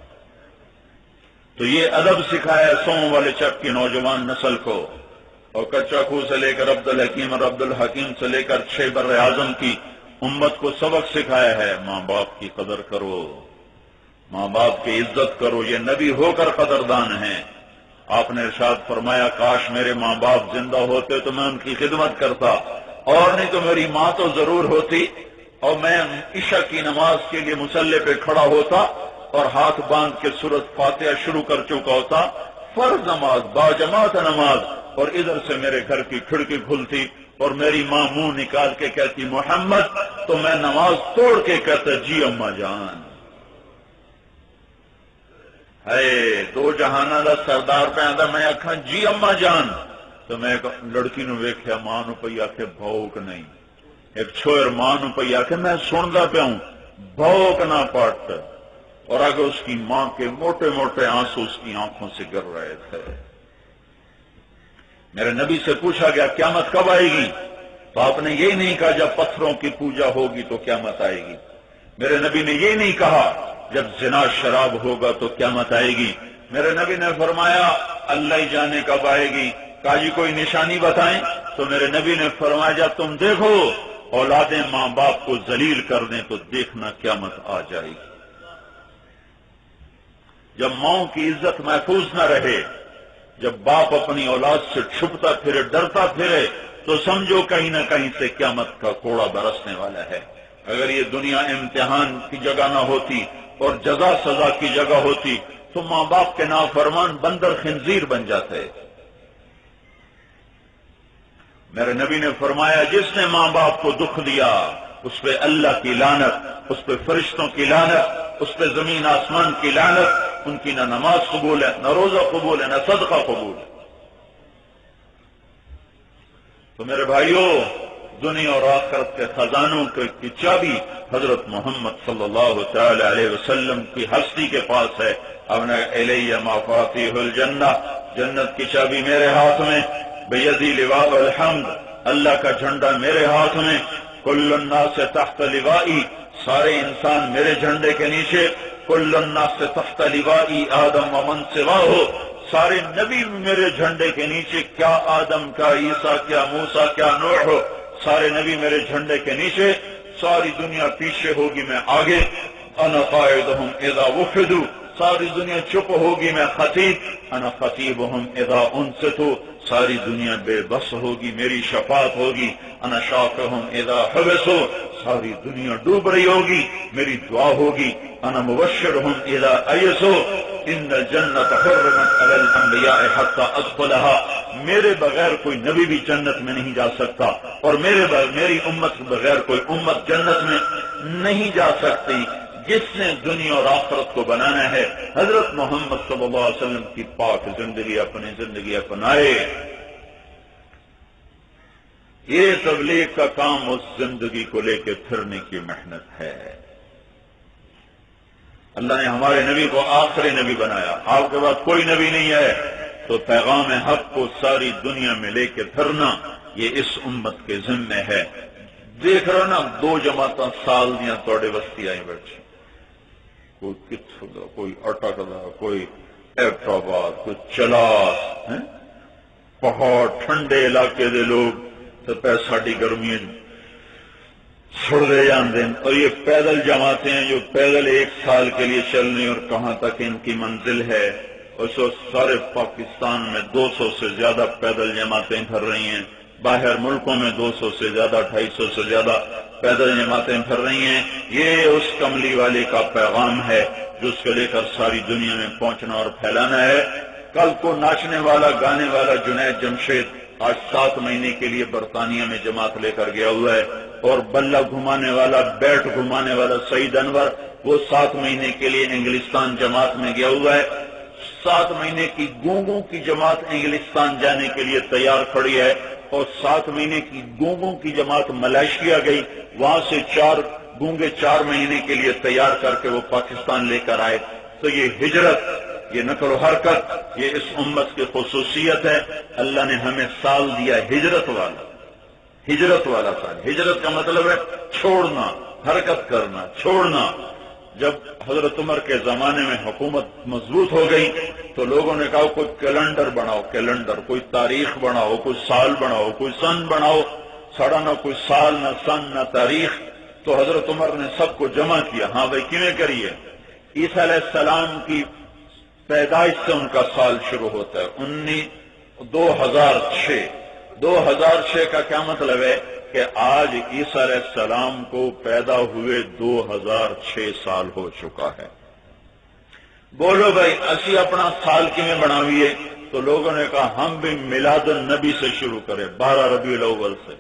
تو یہ ادب سکھایا سو والے چک کی نوجوان نسل کو، اور کچا خو سے لے کر عبد الحکیم اور عبد الحکیم سے لے کر 6 بر اعظم کی امت کو سبق سکھایا ہے، ماں باپ کی قدر کرو، ماں باپ کی عزت کرو، یہ نبی ہو کر قدردان ہیں۔ آپ نے ارشاد فرمایا کاش میرے ماں باپ زندہ ہوتے تو میں ان کی خدمت کرتا، اور نہیں تو میری ماں تو ضرور ہوتی، اور میں عشاء کی نماز کے لیے مصلی پہ کھڑا ہوتا اور ہاتھ باندھ کے سورۃ فاتحہ شروع کر چکا ہوتا، فرض نماز، باجماعت نماز، اور ادھر سے میرے گھر کی کھڑکی کھلتی اور میری ماں منہ نکال کے کہتی محمد، تو میں نماز توڑ کے کہتا جی اماں جان۔ ہے دو جہانہ دا سردار پہ آتا، میں آکھاں جی اماں جان، تو میں ایک لڑکی نو ویکھیا ماں نو پئی آکھے بھوک نہیں، ایک چھوئر ماں نو پئی آکھے میں سندا پیا ہوں بھوک نہ پٹ، اور آگے اس کی ماں کے موٹے موٹے آنسو اس کی آنکھوں سے گر رہے تھے۔ میرے نبی سے پوچھا گیا قیامت کب آئے گی؟ تو آپ نے یہ نہیں کہا جب پتھروں کی پوجا ہوگی تو قیامت آئے گی۔ میرے نبی نے یہ نہیں کہا جب زنا شراب ہوگا تو قیامت آئے گی۔ میرے نبی نے فرمایا اللہ ہی جانے کب آئے گی۔ کہا جی کوئی نشانی بتائیں؟ تو میرے نبی نے فرمایا جب تم دیکھو اولادیں ماں باپ کو ذلیل کر دیں تو دیکھنا قیامت آ جائے گی۔ جب ماؤں کی عزت محفوظ نہ رہے، جب باپ اپنی اولاد سے چھپتا پھرے، ڈرتا پھرے، تو سمجھو کہیں نہ کہیں سے قیامت کا کوڑا برسنے والا ہے۔ اگر یہ دنیا امتحان کی جگہ نہ ہوتی اور جزا سزا کی جگہ ہوتی تو ماں باپ کے نافرمان بندر خنزیر بن جاتے۔ میرے نبی نے فرمایا جس نے ماں باپ کو دکھ دیا اس پہ اللہ کی لعنت، اس پہ فرشتوں کی لعنت، اس پہ زمین آسمان کی لعنت، ان کی نہ نماز قبول ہے، نہ روزہ قبول ہے، نہ صدقہ قبول ہے۔ تو میرے بھائیوں، دنیا اور آخرت کے خزانوں کی چابی حضرت محمد صلی اللہ تعالی علیہ وسلم کی ہستی کے پاس ہے۔ ابنا الیہ مفاتیح الجنہ، جنت کی چابی میرے ہاتھ میں، بیدی لواء الحمد، اللہ کا جھنڈا میرے ہاتھ میں، کل الناس تحت لوائی، سارے انسان میرے جھنڈے کے نیچے، کل الناس تحت لوائی آدم ومن سواہ، سارے نبی میرے جھنڈے کے نیچے، کیا آدم، کیا عیسیٰ، کیا موسیٰ، کیا نوح، سارے نبی میرے جھنڈے کے نیچے، ساری دنیا پیچھے ہوگی میں آگے، انا قائدہم اذا وفدوا، ساری دنیا چپ ہوگی میں خطیب، انا خطیبہم اذا انصتوا، ساری دنیا بے بس ہوگی میری شفاعت ہوگی، انا شافعہم اذا حبسوا، ساری دنیا ڈوب رہی ہوگی میری دعا ہوگی، انا مبشرہم اذا ایسوا، ان الجنت حرمت علی الانبیاء حتی ادخلها، میرے بغیر کوئی نبی بھی جنت میں نہیں جا سکتا، اور میری امت کے بغیر کوئی امت جنت میں نہیں جا سکتی۔ جس نے دنیا اور آخرت کو بنانا ہے حضرت محمد صلی اللہ علیہ وسلم کی پاک زندگی اپنی زندگی اپنائے۔ یہ تبلیغ کا کام اس زندگی کو لے کے پھرنے کی محنت ہے۔ اللہ نے ہمارے نبی کو آخری نبی بنایا، آپ کے بعد کوئی نبی نہیں ہے، تو پیغام حق کو ساری دنیا میں لے کے پھرنا یہ اس امت کے ذمے ہے۔ دیکھ رہا نا 2 جماعتاں سال دیاں توڑے بستی آئی بیٹھی، کوئی کتھوں دا، کوئی اٹک دا، کوئی ایبٹآباد، کوئی چلاس، پہاڑ ٹھنڈے علاقے دے لوگ تو پہ ساڑی گرمی چھوڑ دے جاندے ہیں، اور یہ پیدل جماعتیں ہیں جو پیدل 1 سال کے لیے چل رہی اور کہاں تک ان کی منزل ہے۔ اور سارے پاکستان میں 200 سے زیادہ پیدل جماعتیں پھر رہی ہیں، باہر ملکوں میں 200 سے زیادہ، 250 سے زیادہ پیدل جماعتیں پھر رہی ہیں۔ یہ اس کملی والے کا پیغام ہے جو اس کو لے کر ساری دنیا میں پہنچنا اور پھیلانا ہے۔ کل کو ناچنے والا گانے والا جنید جمشید آج 7 مہینے کے لیے برطانیہ میں جماعت لے کر گیا ہوا ہے، اور بلہ گھمانے والا، بیٹ گھمانے والا سعید انور وہ 7 مہینے کے لیے انگلستان جماعت میں گیا ہوا ہے۔ 7 مہینے کی گونگوں کی جماعت انگلستان جانے کے لیے تیار کھڑی ہے، اور 7 مہینے کی گونگوں کی جماعت ملائیشیا گئی، وہاں سے 4 گونگے 4 مہینے کے لیے تیار کر کے وہ پاکستان لے کر آئے۔ تو یہ ہجرت، یہ نقل و حرکت، یہ اس امت کی خصوصیت ہے۔ اللہ نے ہمیں سال دیا ہجرت والا، ہجرت والا سال۔ ہجرت کا مطلب ہے چھوڑنا، حرکت کرنا، چھوڑنا۔ جب حضرت عمر کے زمانے میں حکومت مضبوط ہو گئی تو لوگوں نے کہا کوئی کیلنڈر بناؤ، کیلنڈر، کوئی تاریخ بناؤ، کوئی سال بناؤ، کوئی سن بناؤ۔ سڑا نہ کوئی سال، نہ سن، نہ تاریخ۔ تو حضرت عمر نے سب کو جمع کیا، ہاں بھائی کیویں کریے؟ عیسیٰ علیہ السلام کی پیدائش سے ان کا سال شروع ہوتا ہے، 2006۔ 2006 کا کیا مطلب ہے کہ آج عیسیٰ علیہ السلام کو پیدا ہوئے 2006 سال ہو چکا ہے۔ بولو بھائی اسی اپنا سال کیویں بناویے؟ تو لوگوں نے کہا ہم بھی میلاد النبی سے شروع کریں، 12 ربیع الاول سے۔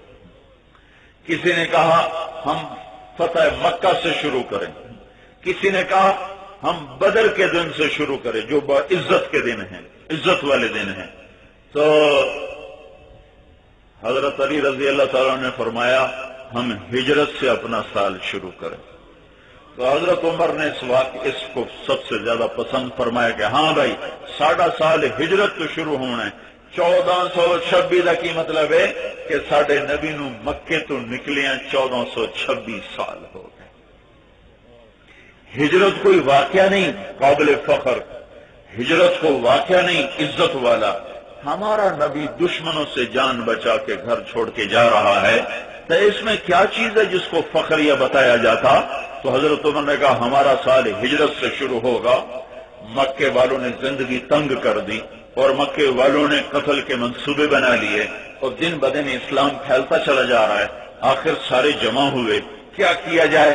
کسی نے کہا ہم فتح مکہ سے شروع کریں، کسی نے کہا ہم بدر کے دن سے شروع کریں جو عزت کے دن ہیں، عزت والے دن ہیں۔ تو حضرت علی رضی اللہ تعالیٰ نے فرمایا ہم ہجرت سے اپنا سال شروع کریں۔ تو حضرت عمر نے اس کو سب سے زیادہ پسند فرمایا کہ ہاں بھائی ساڈا سال ہجرت تو شروع ہونا ہے۔ 1426 کی مطلب ہے کہ ساڈے نبی نو مکے تو نکلے ہیں 1426 سال ہو گئے۔ ہجرت کوئی واقعہ نہیں قابل فخر، ہجرت کو واقعہ نہیں عزت والا۔ ہمارا نبی دشمنوں سے جان بچا کے گھر چھوڑ کے جا رہا ہے، تو اس میں کیا چیز ہے جس کو فخریہ بتایا جاتا؟ تو حضرت عمر نے کہا ہمارا سال ہجرت سے شروع ہوگا۔ مکے والوں نے زندگی تنگ کر دی اور مکے والوں نے قتل کے منصوبے بنا لیے، اور دن بدن اسلام پھیلتا چلا جا رہا ہے۔ آخر سارے جمع ہوئے، کیا کیا جائے؟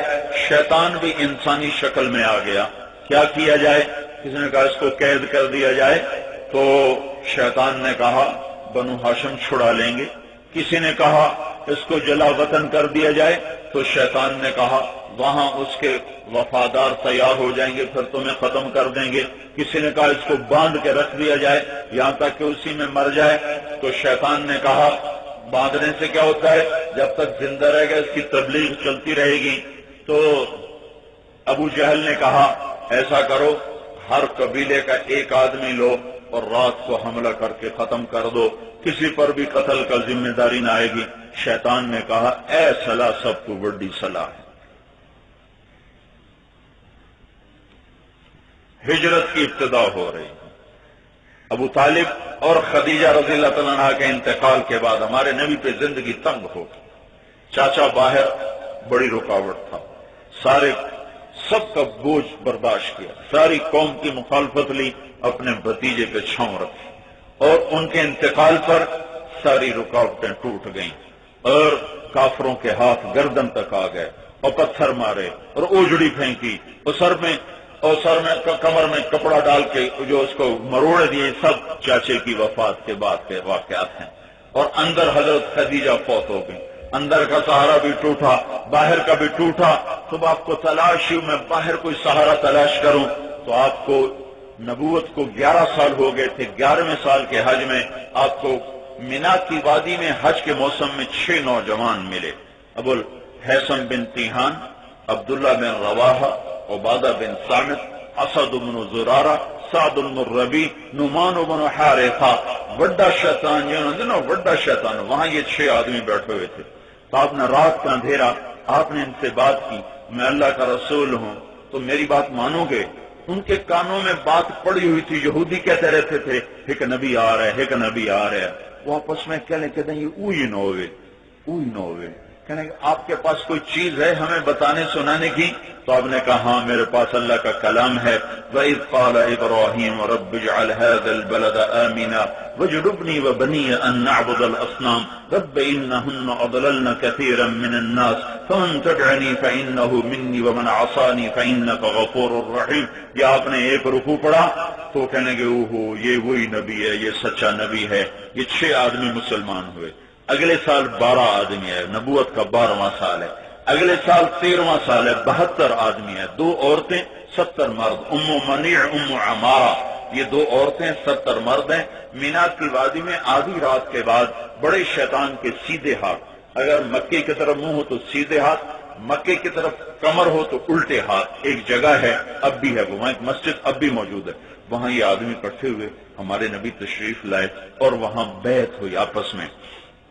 شیطان بھی انسانی شکل میں آ گیا، کیا کیا جائے؟ کسی نے کہا اس کو قید کر دیا جائے، تو شیطان نے کہا بنو ہاشم چھڑا لیں گے۔ کسی نے کہا اس کو جلا وطن کر دیا جائے، تو شیطان نے کہا وہاں اس کے وفادار تیار ہو جائیں گے پھر تمہیں ختم کر دیں گے۔ کسی نے کہا اس کو باندھ کے رکھ دیا جائے یہاں تک کہ اسی میں مر جائے، تو شیطان نے کہا باندھنے سے کیا ہوتا ہے؟ جب تک زندہ رہے گا اس کی تبلیغ چلتی رہے گی۔ تو ابو جہل نے کہا ایسا کرو ہر قبیلے کا ایک آدمی لو اور رات کو حملہ کر کے ختم کر دو، کسی پر بھی قتل کا ذمہ داری نہ آئے گی۔ شیطان نے کہا اے صلاح سب کو بڑی صلاح ہے۔ ہجرت کی ابتدا ہو رہی ہے۔ ابو طالب اور خدیجہ رضی اللہ تعالیٰ عنہ کے انتقال کے بعد ہمارے نبی پہ زندگی تنگ ہو گئی۔ چاچا باہر بڑی رکاوٹ تھا، سب کا بوجھ برداشت کیا، ساری قوم کی مخالفت لی، اپنے بھتیجے پہ چھاؤں رکھی، اور ان کے انتقال پر ساری رکاوٹیں ٹوٹ گئیں، اور کافروں کے ہاتھ گردن تک آ گئے، اور پتھر مارے اور اوجڑی پھینکی، اور سر میں کمر میں کپڑا ڈال کے جو اس کو مروڑ دیے۔ سب چاچے کی وفات کے بعد کے واقعات ہیں۔ اور اندر حضرت خدیجہ فوت ہو گئی، اندر کا سہارا بھی ٹوٹا، باہر کا بھی ٹوٹا۔ تو آپ کو تلاشی میں باہر کوئی سہارا تلاش کروں، تو آپ کو نبوت کو 11 سال ہو گئے تھے۔ 11ویں سال کے حج میں آپ کو مینا کی وادی میں حج کے موسم میں 6 نوجوان ملے، ابو الحسن بن تیہان، عبداللہ بن رواحہ، عبادہ بن صامت، اسد بن زرارہ، سعد بن ربیع، نعمان بن حارثہ۔ بڑا شیطان بڑا شیطان، وہاں یہ 6 آدمی بیٹھے ہوئے تھے۔ تو آپ نے رات کا اندھیرا، آپ نے ان سے بات کی میں اللہ کا رسول ہوں تو میری بات مانو گے؟ ان کے کانوں میں بات پڑی ہوئی تھی، یہودی کہتے رہتے تھے ایک نبی آ رہا ہے، ایک نبی آ رہا ہے۔ وہ آپس میں کہنے یہ اوئی نہ ہوئے، کہنے کہ آپ کے پاس کوئی چیز ہے ہمیں بتانے سنانے کی؟ تو آپ نے کہا ہاں میرے پاس اللہ کا کلام ہے۔ وَإِذْ قَالَ إِبْرَاهِيمُ رَبِّ اجْعَلْ هَذَا الْبَلَدَ آمِنًا وَاجْنُبْنِي وَبَنِيَّ أَن نَّعْبُدَ الْأَصْنَامَ رَبِّ إِنَّهُنَّ أَضْلَلْنَ كَثِيرًا مِّنَ النَّاسِ فَمَن تَبِعَنِي فَإِنَّهُ مِنِّي وَمَنْ عَصَانِي فَإِنَّكَ غَفُورٌ رَّحِيمٌ۔ یہ آپ نے ایک رکوع پڑھا تو کہنے کہ اوہو یہ وہی نبی ہے، یہ سچا نبی ہے۔ یہ 6 آدمی مسلمان ہوئے۔ اگلے سال 12 آدمی ہے، نبوت کا 12واں سال ہے۔ اگلے سال 13واں سال ہے، 72 آدمی ہے، 2 عورتیں 70 مرد، ام منیع ام عمارہ یہ دو عورتیں 70 مرد ہیں. مینا کی وادی میں آدھی رات کے بعد بڑے شیطان کے سیدھے ہاتھ، اگر مکے کی طرف منہ ہو تو سیدھے ہاتھ، مکے کی طرف کمر ہو تو الٹے ہاتھ. ایک جگہ ہے، اب بھی ہے، وہاں ایک مسجد اب بھی موجود ہے. وہاں یہ آدمی اکٹھے ہوئے، ہمارے نبی تشریف لائے اور وہاں بیعت ہوئی آپس میں.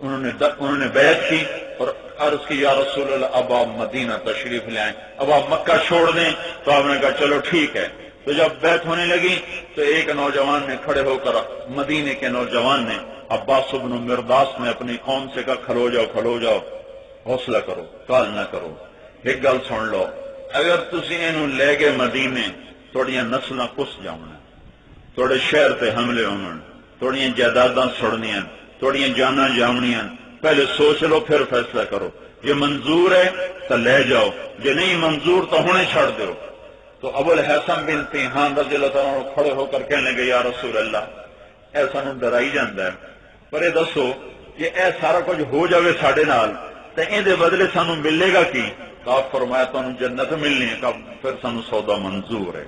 انہوں نے بیعت کی اور عرض کی یا رسول اللہ اب آپ مدینہ تشریف لے آئیں، اب آپ مکہ چھوڑ دیں. تو آپ نے کہا چلو ٹھیک ہے. تو جب بیعت ہونے لگی تو ایک نوجوان نے کھڑے ہو کر، مدینے کے نوجوان نے، عباس بن مرداس نے اپنی قوم سے کہا کھلو جاؤ کھلو جاؤ، حوصلہ کرو، کال نہ کرو. ایک گل سن لو، اگر تسی اینو لے گئے مدینے تھوڑیاں نسلاں کس جاؤں، تھوڑے شہر تے حملے ہونے، تھوڑیاں جائیداداں سڑنیاں، تھوڑیاں جاناں جاونیاں. پہلے سوچ لو پھر فیصلہ کرو. یہ منظور ہے تو لے جاؤ، یہ نہیں منظور تو ہونے چھڑ دو. تو ابو الحسن بن تیہان رضی اللہ تعالیٰ عنہ کھڑے ہو کر کہنے لگے یا رسول اللہ ایسا نو ڈرائی جاندہ ہے، پر یہ دسو یہ اے سارا کچھ ہو جاوے ساڑے نال تو ان دے بدلے سانو ملے گا کی؟ تو آپ فرمایا تو انہوں جنت ملنی ہے. کہ پھر سانو سودا منظور ہے،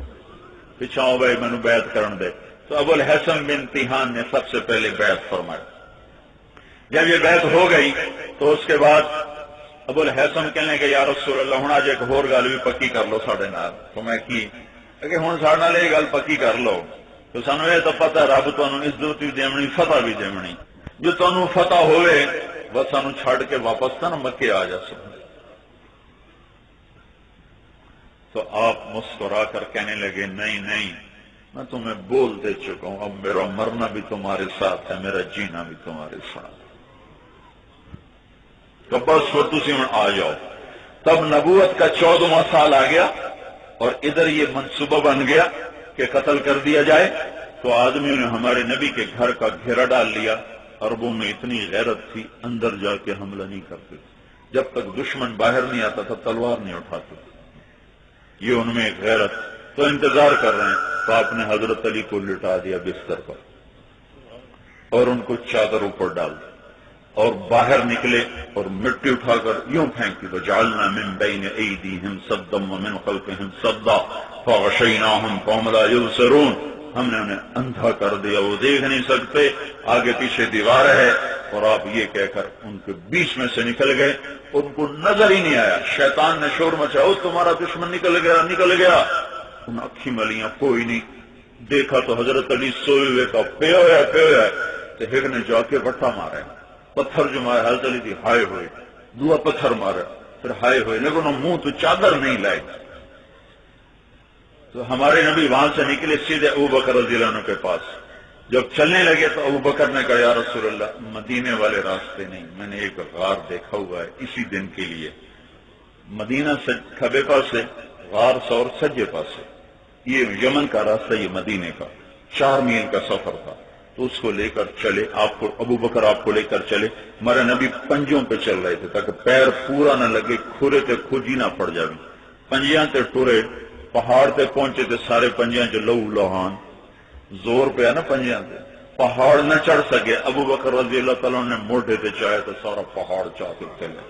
پچھاؤ بھائی میں نے بیعت کرن دے. تو ابو الحسن بن تیہان نے سب سے پہلے بیعت فرمایا. جب یہ بیعت ہو گئی تو اس کے بعد ابو الحسن کہنے کہ یا رسول اللہ ہوں آج ایک اور گل بھی پکی کر لو ساڑے نال. تو میں کی کہ ہوں ساڑے نال یہ گل پکی کر لو تو سانو یہ تو پتہ رب تانوں عزت بھی دیونی فتح بھی دیونی، جو تانوں فتح ہوئے بس سانو چھڑ کے واپس نہ مکے آ جا سکتے. تو آپ مسکرا کر کہنے لگے نہیں نہیں میں تمہیں بول دے چکا ہوں، اب میرا مرنا بھی تمہارے ساتھ ہے، میرا جینا بھی تمہارے ساتھ. تو بس وہ تسی ہوں آ جاؤ. تب نبوت کا 14واں سال آ گیا اور ادھر یہ منصوبہ بن گیا کہ قتل کر دیا جائے. تو آدمیوں نے ہمارے نبی کے گھر کا گھیرا ڈال لیا. عربوں میں اتنی غیرت تھی اندر جا کے حملہ نہیں کرتے، جب تک دشمن باہر نہیں آتا تھا تلوار نہیں اٹھاتے. یہ ان میں ایک غیرت. تو انتظار کر رہے ہیں تو آپ نے حضرت علی کو لٹا دیا بستر پر اور ان کو چادر اوپر ڈال دی اور باہر نکلے اور مٹی اٹھا کر یوں پھینکی. وجعلنا من بین ایدیہم صدا ومن خلفہم صدا فغشیناہم فہم لا یبصرون. ہم نے انہیں اندھا کر دیا، وہ دیکھ نہیں سکتے، آگے پیچھے دیوار ہے. اور آپ یہ کہہ کر ان کے بیچ میں سے نکل گئے، ان کو نظر ہی نہیں آیا. شیطان نے شور مچایا او تمہارا دشمن نکل گیا نکل گیا. ان اکھی ملیاں کوئی نہیں. دیکھا تو حضرت علی سوئے ہوئے کا پے ہویا تو ایک نے جا کے بٹا مارا، پتھر جو مارا حضرت علی تھی ہائے ہوئے، دعا پتھر مارا پھر ہائے ہوئے، لیکن منہ تو چادر نہیں لائے. تو ہمارے نبی وہاں سے نکلے سیدھے ابو بکر رضی اللہ عنہ کے پاس. جب چلنے لگے تو ابو بکر نے کہا یا رسول اللہ مدینے والے راستے نہیں، میں نے ایک غار دیکھا ہوا ہے اسی دن کے لیے. مدینہ سے کھبے پاسے غار سور سجے پاسے، یہ یمن کا راستہ، یہ مدینے کا 4 میل کا سفر تھا. تو اس کو لے کر چلے، آپ کو ابو بکر آپ کو لے کر چلے. ہمارے نبی پنجوں پہ چل رہے تھے تاکہ پیر پورا نہ لگے، کھرے تے کھجی نہ پڑ جائے. پنجیاں تے ٹرے پہاڑ تے پہنچے تے سارے پنجیاں چ لہو لہان زور پہ ہے نا پنجیاں تے، پہاڑ نہ چڑھ سکے. ابو بکر رضی اللہ تعالیٰ نے موڈے تے چاہے تو سارا پہاڑ چاہ کے چلے.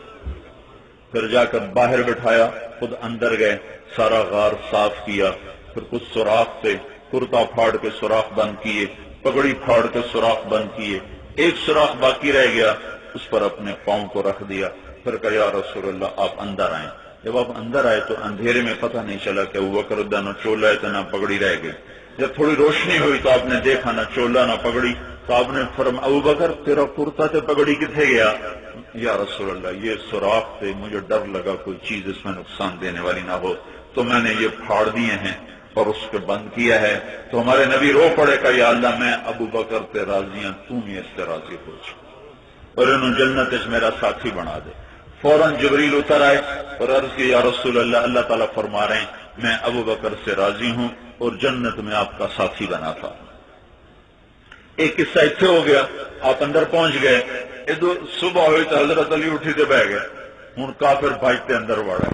پھر جا کر باہر بٹھایا، خود اندر گئے، سارا غار صاف کیا. پھر کچھ سوراخ سے کرتا پھاڑ کے سوراخ بند کیے، پگڑی پھاڑ کے سوراخ بند کیے. ایک سوراخ باقی رہ گیا، اس پر اپنے پاؤں کو رکھ دیا. پھر کہا یا رسول اللہ آپ اندر آئیں. جب آپ اندر آئے تو اندھیرے میں پتہ نہیں چلا کہ ابو بکر نہ چولا ہے تو نہ پگڑی رہ گئی. جب تھوڑی روشنی ہوئی تو آپ نے دیکھا نہ چولا نہ پگڑی. تو آپ نے فرمایا ابو بکر تیرا کرتا تے پگڑی کتنے گیا؟ یا رسول اللہ یہ سوراخ سے مجھے ڈر لگا کوئی چیز اس میں نقصان دینے والی نہ ہو تو میں نے یہ پھاڑ دیے ہیں اور اس کے بند کیا ہے. تو ہمارے نبی رو پڑے کہ یا اللہ میں ابو بکر تے راضی ہوں، تو بھی اس سے راضی ہو جا اور انہوں جنت اس میرا ساتھی بنا دے. فوراً جبریل اتر آئے اور عرض کی یا رسول اللہ اللہ تعالیٰ فرما رہے ہیں میں ابو بکر سے راضی ہوں اور جنت میں آپ کا ساتھی بنا تھا. ایک قصہ اتنے ہو گیا، آپ اندر پہنچ گئے. ادھر صبح ہوئی تو حضرت علی اٹھی تے بہ گئے. ہوں کافر بھاجتے اندر وڑا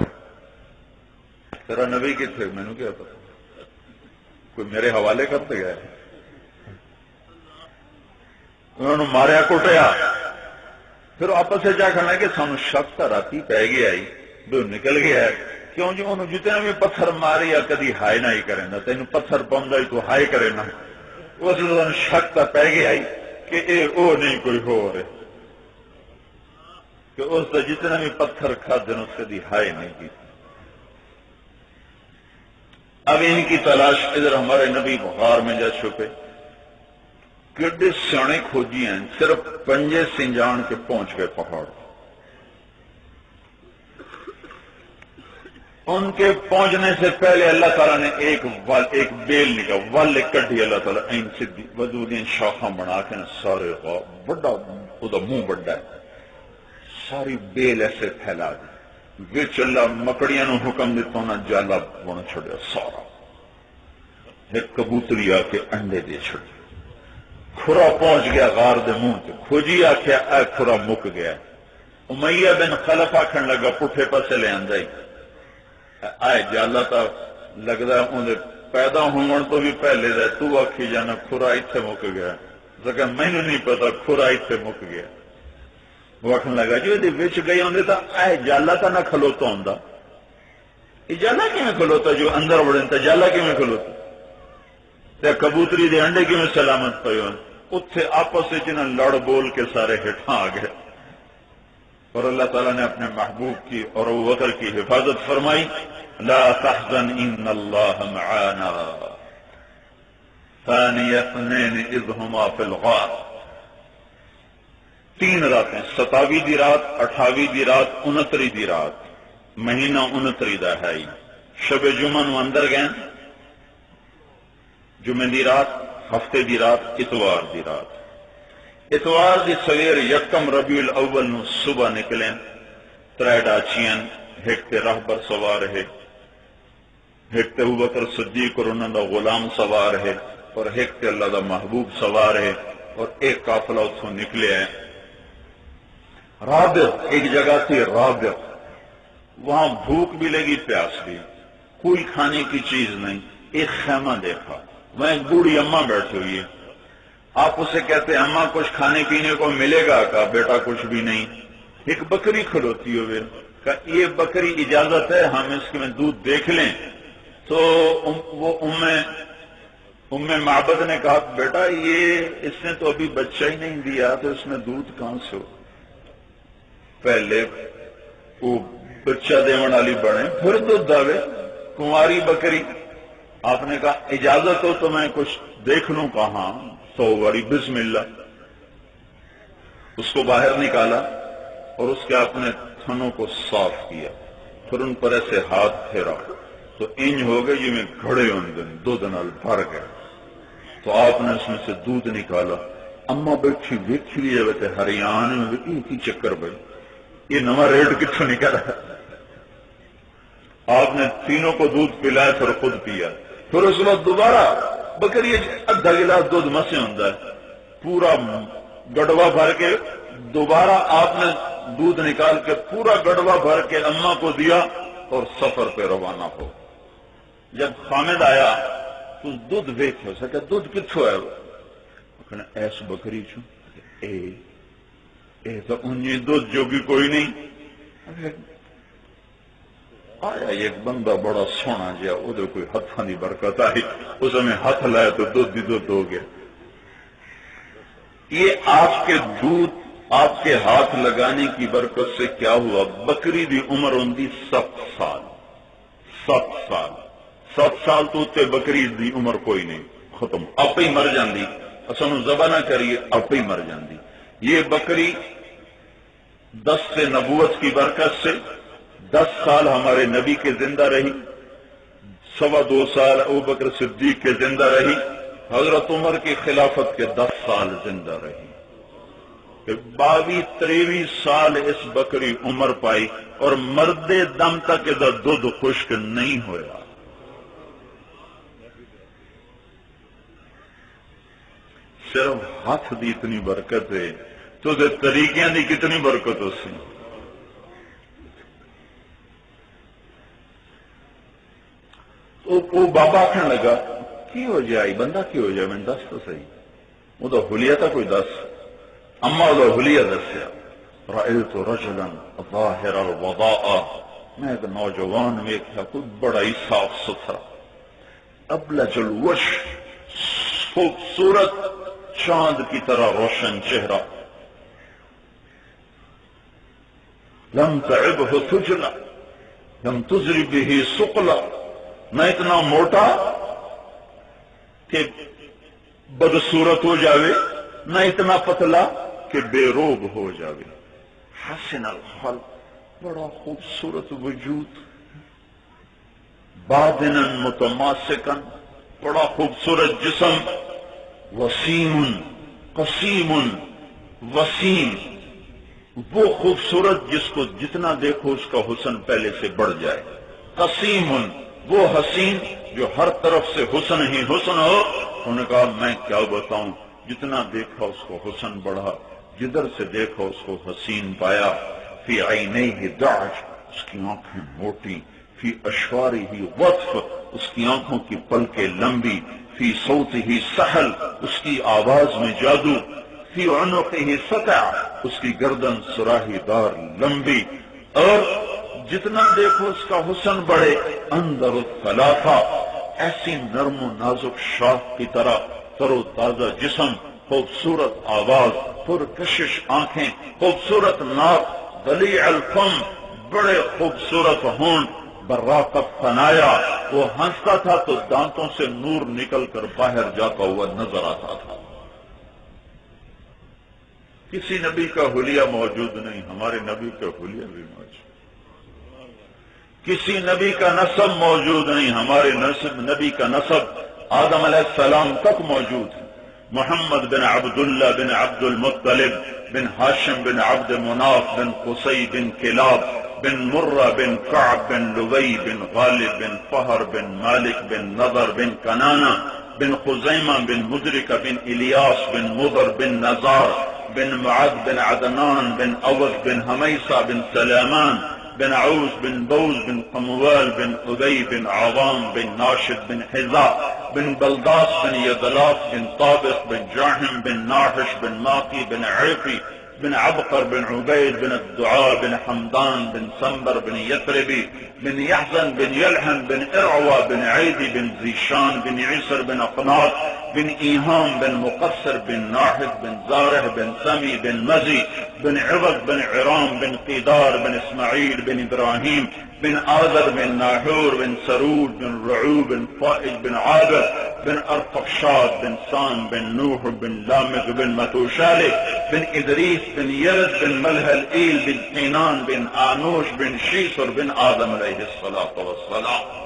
تیرا نبی کتنے مینو کیا پتا، کوئی میرے حوالے کرتے گئے. انہوں نے ماریا کٹیا. پھر آپس سے جا کھانا کہ سانو شک تو راتی پی گیا دو نکل گیا ہے کیوں جو انہوں جتنے بھی پتھر مارے یا کدی ہائے نہ ہی کرے نا تین پتھر پاؤں تو ہائے کرے نا اس دن شک تو پی گیا کہ یہ وہ نہیں کوئی ہو رہے کہ اس کا جتنا بھی پتھر کھادے اس کی ہائے نہیں کی. اب ان کی تلاش ادھر ہمارے نبی غار میں جا چھپے. کڈے سیانے کھوجی ہیں, صرف پنجے سنجان کے پہنچ گئے پہاڑ. ان کے پہنچنے سے پہلے اللہ تعالیٰ نے ایک بیل نکلا ول کٹی. اللہ تعالیٰ این سیدھی وجودین شاخاں بنا کے سارے بڑا وہ منہ بڑا ہے, ساری بیل ایسے پھیلا دی. وچ اللہ مکڑیاں نو حکم دیتا نہ جالا بن چھڑیا سارا. ایک کبوتری آ کے انڈے دے چھڑی. کھرا پہنچ گیا غار دے منہ تے. کھوجی آخیا اے کھرا مک گیا. امیہ بن خلف آکھن لگا پٹھے پاسے لے آندا ہی آئے جالا تا لگتا انہیں پیدا ہون تو بھی پہلے دے تو آکھی جانا کھرا اتنے مک گیا. مینو نہیں پتا کھرا اتنے مک گیا. وہ آخر لگا جو یہ بچ گئی ہوں تو اے جالا تا نہ کھلوتا ہوں. یہ جالا کیوں کھلوتا جو اندر بڑے تو جالا کیوں کھلوتا. کبوتری دے انڈے کیوں سلامت پے ہو. اتنے آپس لڑ بول کے سارے ہٹھاں آ گئے. اور اللہ تعالیٰ نے اپنے محبوب کی اور ابو بکر کی حفاظت فرمائی. لا تحزن ان اللہ معانا ثانی اثنین اذ ہما فی الغار. 3 راتیں, 27 دی رات, 28 دی رات, 29 دی رات. مہینہ 29 دا ہے. شب جمعہ نو اندر گئے, جمعے دی رات, ہفتے دی رات, اتوار دی رات. اتوار دی سویر یکم ربیع الاول نو صبح نکلیں. 3 ڈاچیاں, ایک تے راہبر سوار ہے, ایک تے ابوبکر صدیق اور انہوں دا غلام سوار ہے, اور ایک تے اللہ دا محبوب سوار ہے, اور ایک قافلہ اتھوں نکلے ہیں. رابط ایک جگہ تھی رابط, وہاں بھوک بھی لگی پیاس بھی, کوئی کھانے کی چیز نہیں. ایک خیمہ دیکھا, وہاں ایک بوڑھی اماں بیٹھی ہوئی ہے. آپ اسے کہتے ہیں اماں کچھ کھانے پینے کو ملے گا؟ کہا بیٹا کچھ بھی نہیں. ایک بکری کھلوتی ہوئے, کہا یہ بکری اجازت ہے ہم اس کے میں دودھ دیکھ لیں؟ تو وہ ام معبد نے کہا بیٹا یہ اس نے تو ابھی بچہ ہی نہیں دیا تو اس میں دودھ کہاں سے ہو. پہلے وہ بچہ دیون والی بنے پھر دودھ داوے. کماری بکری. آپ نے کہا اجازت ہو تو میں کچھ دیکھ لوں. کہاں؟ 100 بڑی بسم اللہ. اس کو باہر نکالا اور اس کے اپنے تھنوں کو صاف کیا, پھر ان پر ایسے ہاتھ پھیرا تو انج ہو گئے جی میں گھڑے ہوندے دودھ نال بھر گئے. تو آپ نے اس میں سے دودھ نکالا. اما بیٹھی ویکھی لیے تے ہریان میں کی چکر بھائی یہ نواں ریٹ کتوں نکلا. آپ نے تینوں کو دودھ پلایا پھر خود پیا. پھر اس وقت دوبارہ بکری ادھا گلاس دودھ مسے ہوتا ہے, پورا گڑوا بھر کے دوبارہ آپ نے دودھ نکال کے پورا گڑوا بھر کے اماں کو دیا اور سفر پہ روانہ ہو. جب خامد آیا تو دودھ ویچ ہو سکا, دودھ کتوں ہے؟ ایس بکری چو اے تو انجی دودھ جو بھی کوئی نہیں. آیا ایک بندہ بڑا سونا جہا ادھر کوئی ہاتھوں کی برکت آئی, اس میں ہاتھ لایا تو دودھ ہی دودھ ہو گیا. یہ آپ کے دودھ آپ کے ہاتھ لگانے کی برکت سے کیا ہوا؟ بکری دی عمر ہوندی 7 سال. 7 سال 7 سال تو تے بکری دی عمر کوئی نہیں, ختم, آپ ہی مر جاندی. اصل ذبح نہ کریے آپ ہی مر جاندی. یہ بکری 10 سے نبوت کی برکت سے 10 سال ہمارے نبی کے زندہ رہی, 2.25 سال ابوبکر صدیق کے زندہ رہی, حضرت عمر کی خلافت کے 10 سال زندہ رہی. 22-23 سال اس بکری عمر پائی اور مرد دم تک ادھر دودھ خشک نہیں ہوا. صرف ہاتھ دی اتنی برکت ہے تو طریقے دی کتنی برکت ہو سی. وہ بابا آخر لگا کی ہو جائے بندہ کی ہو جائے, میں دس تو صحیح. وہ تو حلیہ تھا کوئی 10. اما وہ حلیہ دسیا. رأیت رجلا ظاہر الوضاء, میں ایک نوجوان ویکھا کوئی بڑا ہی صاف ستھرا, ابلج الوجه, خوبصورت چاند کی طرح روشن چہرہ، لم تعبہ تجلا لم تزری بہ ثقلا، نہ اتنا موٹا کہ بدصورت ہو جاوے، نہ اتنا پتلا کہ بے روب ہو جاوے، حسن الخلق، بڑا خوبصورت وجود، بادنا متماسکا، بڑا خوبصورت جسم، وسیم قسیم وسیم، وہ خوبصورت جس کو جتنا دیکھو اس کا حسن پہلے سے بڑھ جائے، قسیم وہ حسین جو ہر طرف سے حسن ہی حسن ہو۔ انہوں نے کہا میں کیا بتاؤں، جتنا دیکھا اس کو حسن بڑھا، جدھر سے دیکھا اس کو حسین پایا۔ فی عینیہ ضعف، اس کی آنکھیں موٹی، فی اشفارہ وطف، اس کی آنکھوں کی پلکیں لمبی، فی صوتہ سحل، اس کی آواز میں جادو، فی عنقہ سطع، اس کی گردن سراہی دار لمبی، اور جتنا دیکھو اس کا حسن بڑھے۔ اندر الثلاثہ، ایسی نرم و نازک شاخ کی طرح تر و تازہ جسم، خوبصورت آواز، پرکشش آنکھیں، خوبصورت ناک، ضلیع الفم، بڑے خوبصورت ہونٹ، براقت ثنایا، وہ ہنستا تھا تو دانتوں سے نور نکل کر باہر جاتا ہوا نظر آتا تھا۔ کسی نبی کا حلیہ موجود نہیں، ہمارے نبی کا حلیہ بھی موجود، کسی نبی کا نسب موجود نہیں، ہمارے نبی کا نسب آدم علیہ السلام تک موجود ہے۔ محمد بن عبداللہ بن عبد المطلب بن ہاشم بن عبد مناف بن قصی بن کلاب بن مرہ بن کعب بن لبی بن غالب بن فہر بن مالک بن نضر بن کنانہ بن خزیمہ بن مدرکہ بن الیاس بن مضر بن نزار بن معد بن عدنان بن اوس بن حمیصہ بن سلیمان بن عوس بن بوز بن قموال بن ابی بن عوام بن ناشد بن حذاء بن بلداس بن یدلاف بن طابق بن جاحم بن ناحش بن ماقی بن عیفی بن عبقر بن عبید بن الدعاء بن حمدان بن سنبر بن یثربی بن یحزن بن یلحن بن ارعوى بن عیدی بن زیشان بن عیسر بن اقناط بن ایہام بن مقصر بن ناحد بن زارح بن سمی بن مزی بن عوض بن عرام بن قیدار بن اسماعیل بن ابراہیم بن آذر بن ناحور بن سرود بن رعو بن فائج بن عابر بن ارفقشاد بن سام بن نوح بن لامغ بن متوشالح بن ادریس بن یرد بن ملح الایل بن قینان بن آنوش بن شیسر بن آدم علیہ الصلاۃ والسلام۔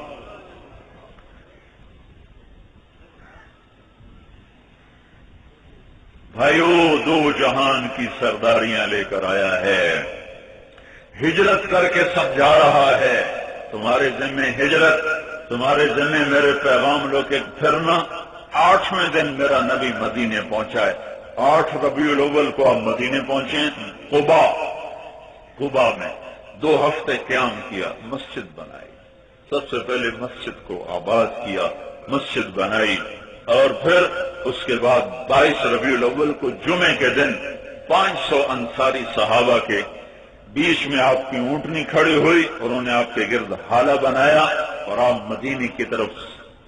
بھائیو، دو جہان کی سرداریاں لے کر آیا ہے، ہجرت کر کے سمجھا رہا ہے تمہارے ذمہ ہجرت، تمہارے ذمہ میرے پیغام لو کے پھرنا۔ 8ویں دن میرا نبی مدینے پہنچا ہے، 8 ربیع الاول کو آپ مدینے پہنچے، قبا میں 2 ہفتے قیام کیا، مسجد بنائی، سب سے پہلے مسجد کو آباد کیا، مسجد بنائی، اور پھر اس کے بعد 22 ربیع الاول کو جمعے کے دن 500 انصاری صحابہ کے بیچ میں آپ کی اونٹنی کھڑی ہوئی اور انہوں نے آپ کے گرد حالہ بنایا اور آپ مدینے کی طرف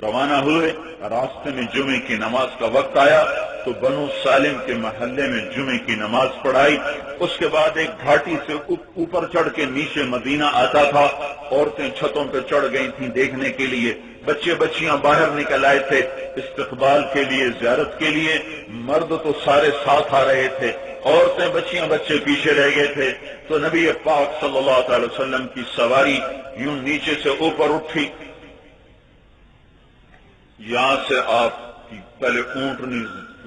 روانہ ہوئے۔ راستے میں جمعے کی نماز کا وقت آیا تو بنو سالم کے محلے میں جمعے کی نماز پڑھائی۔ اس کے بعد ایک گھاٹی سے اوپر چڑھ کے نیچے مدینہ آتا تھا، عورتیں چھتوں پہ چڑھ گئی تھیں دیکھنے کے لیے، بچے بچیاں باہر نکل آئے تھے استقبال کے لیے، زیارت کے لیے، مرد تو سارے ساتھ آ رہے تھے، عورتیں بچیاں بچے پیچھے رہ گئے تھے۔ تو نبی پاک صلی اللہ علیہ وسلم کی سواری یوں نیچے سے اوپر اٹھی، یہاں سے آپ کی پہلے اونٹنی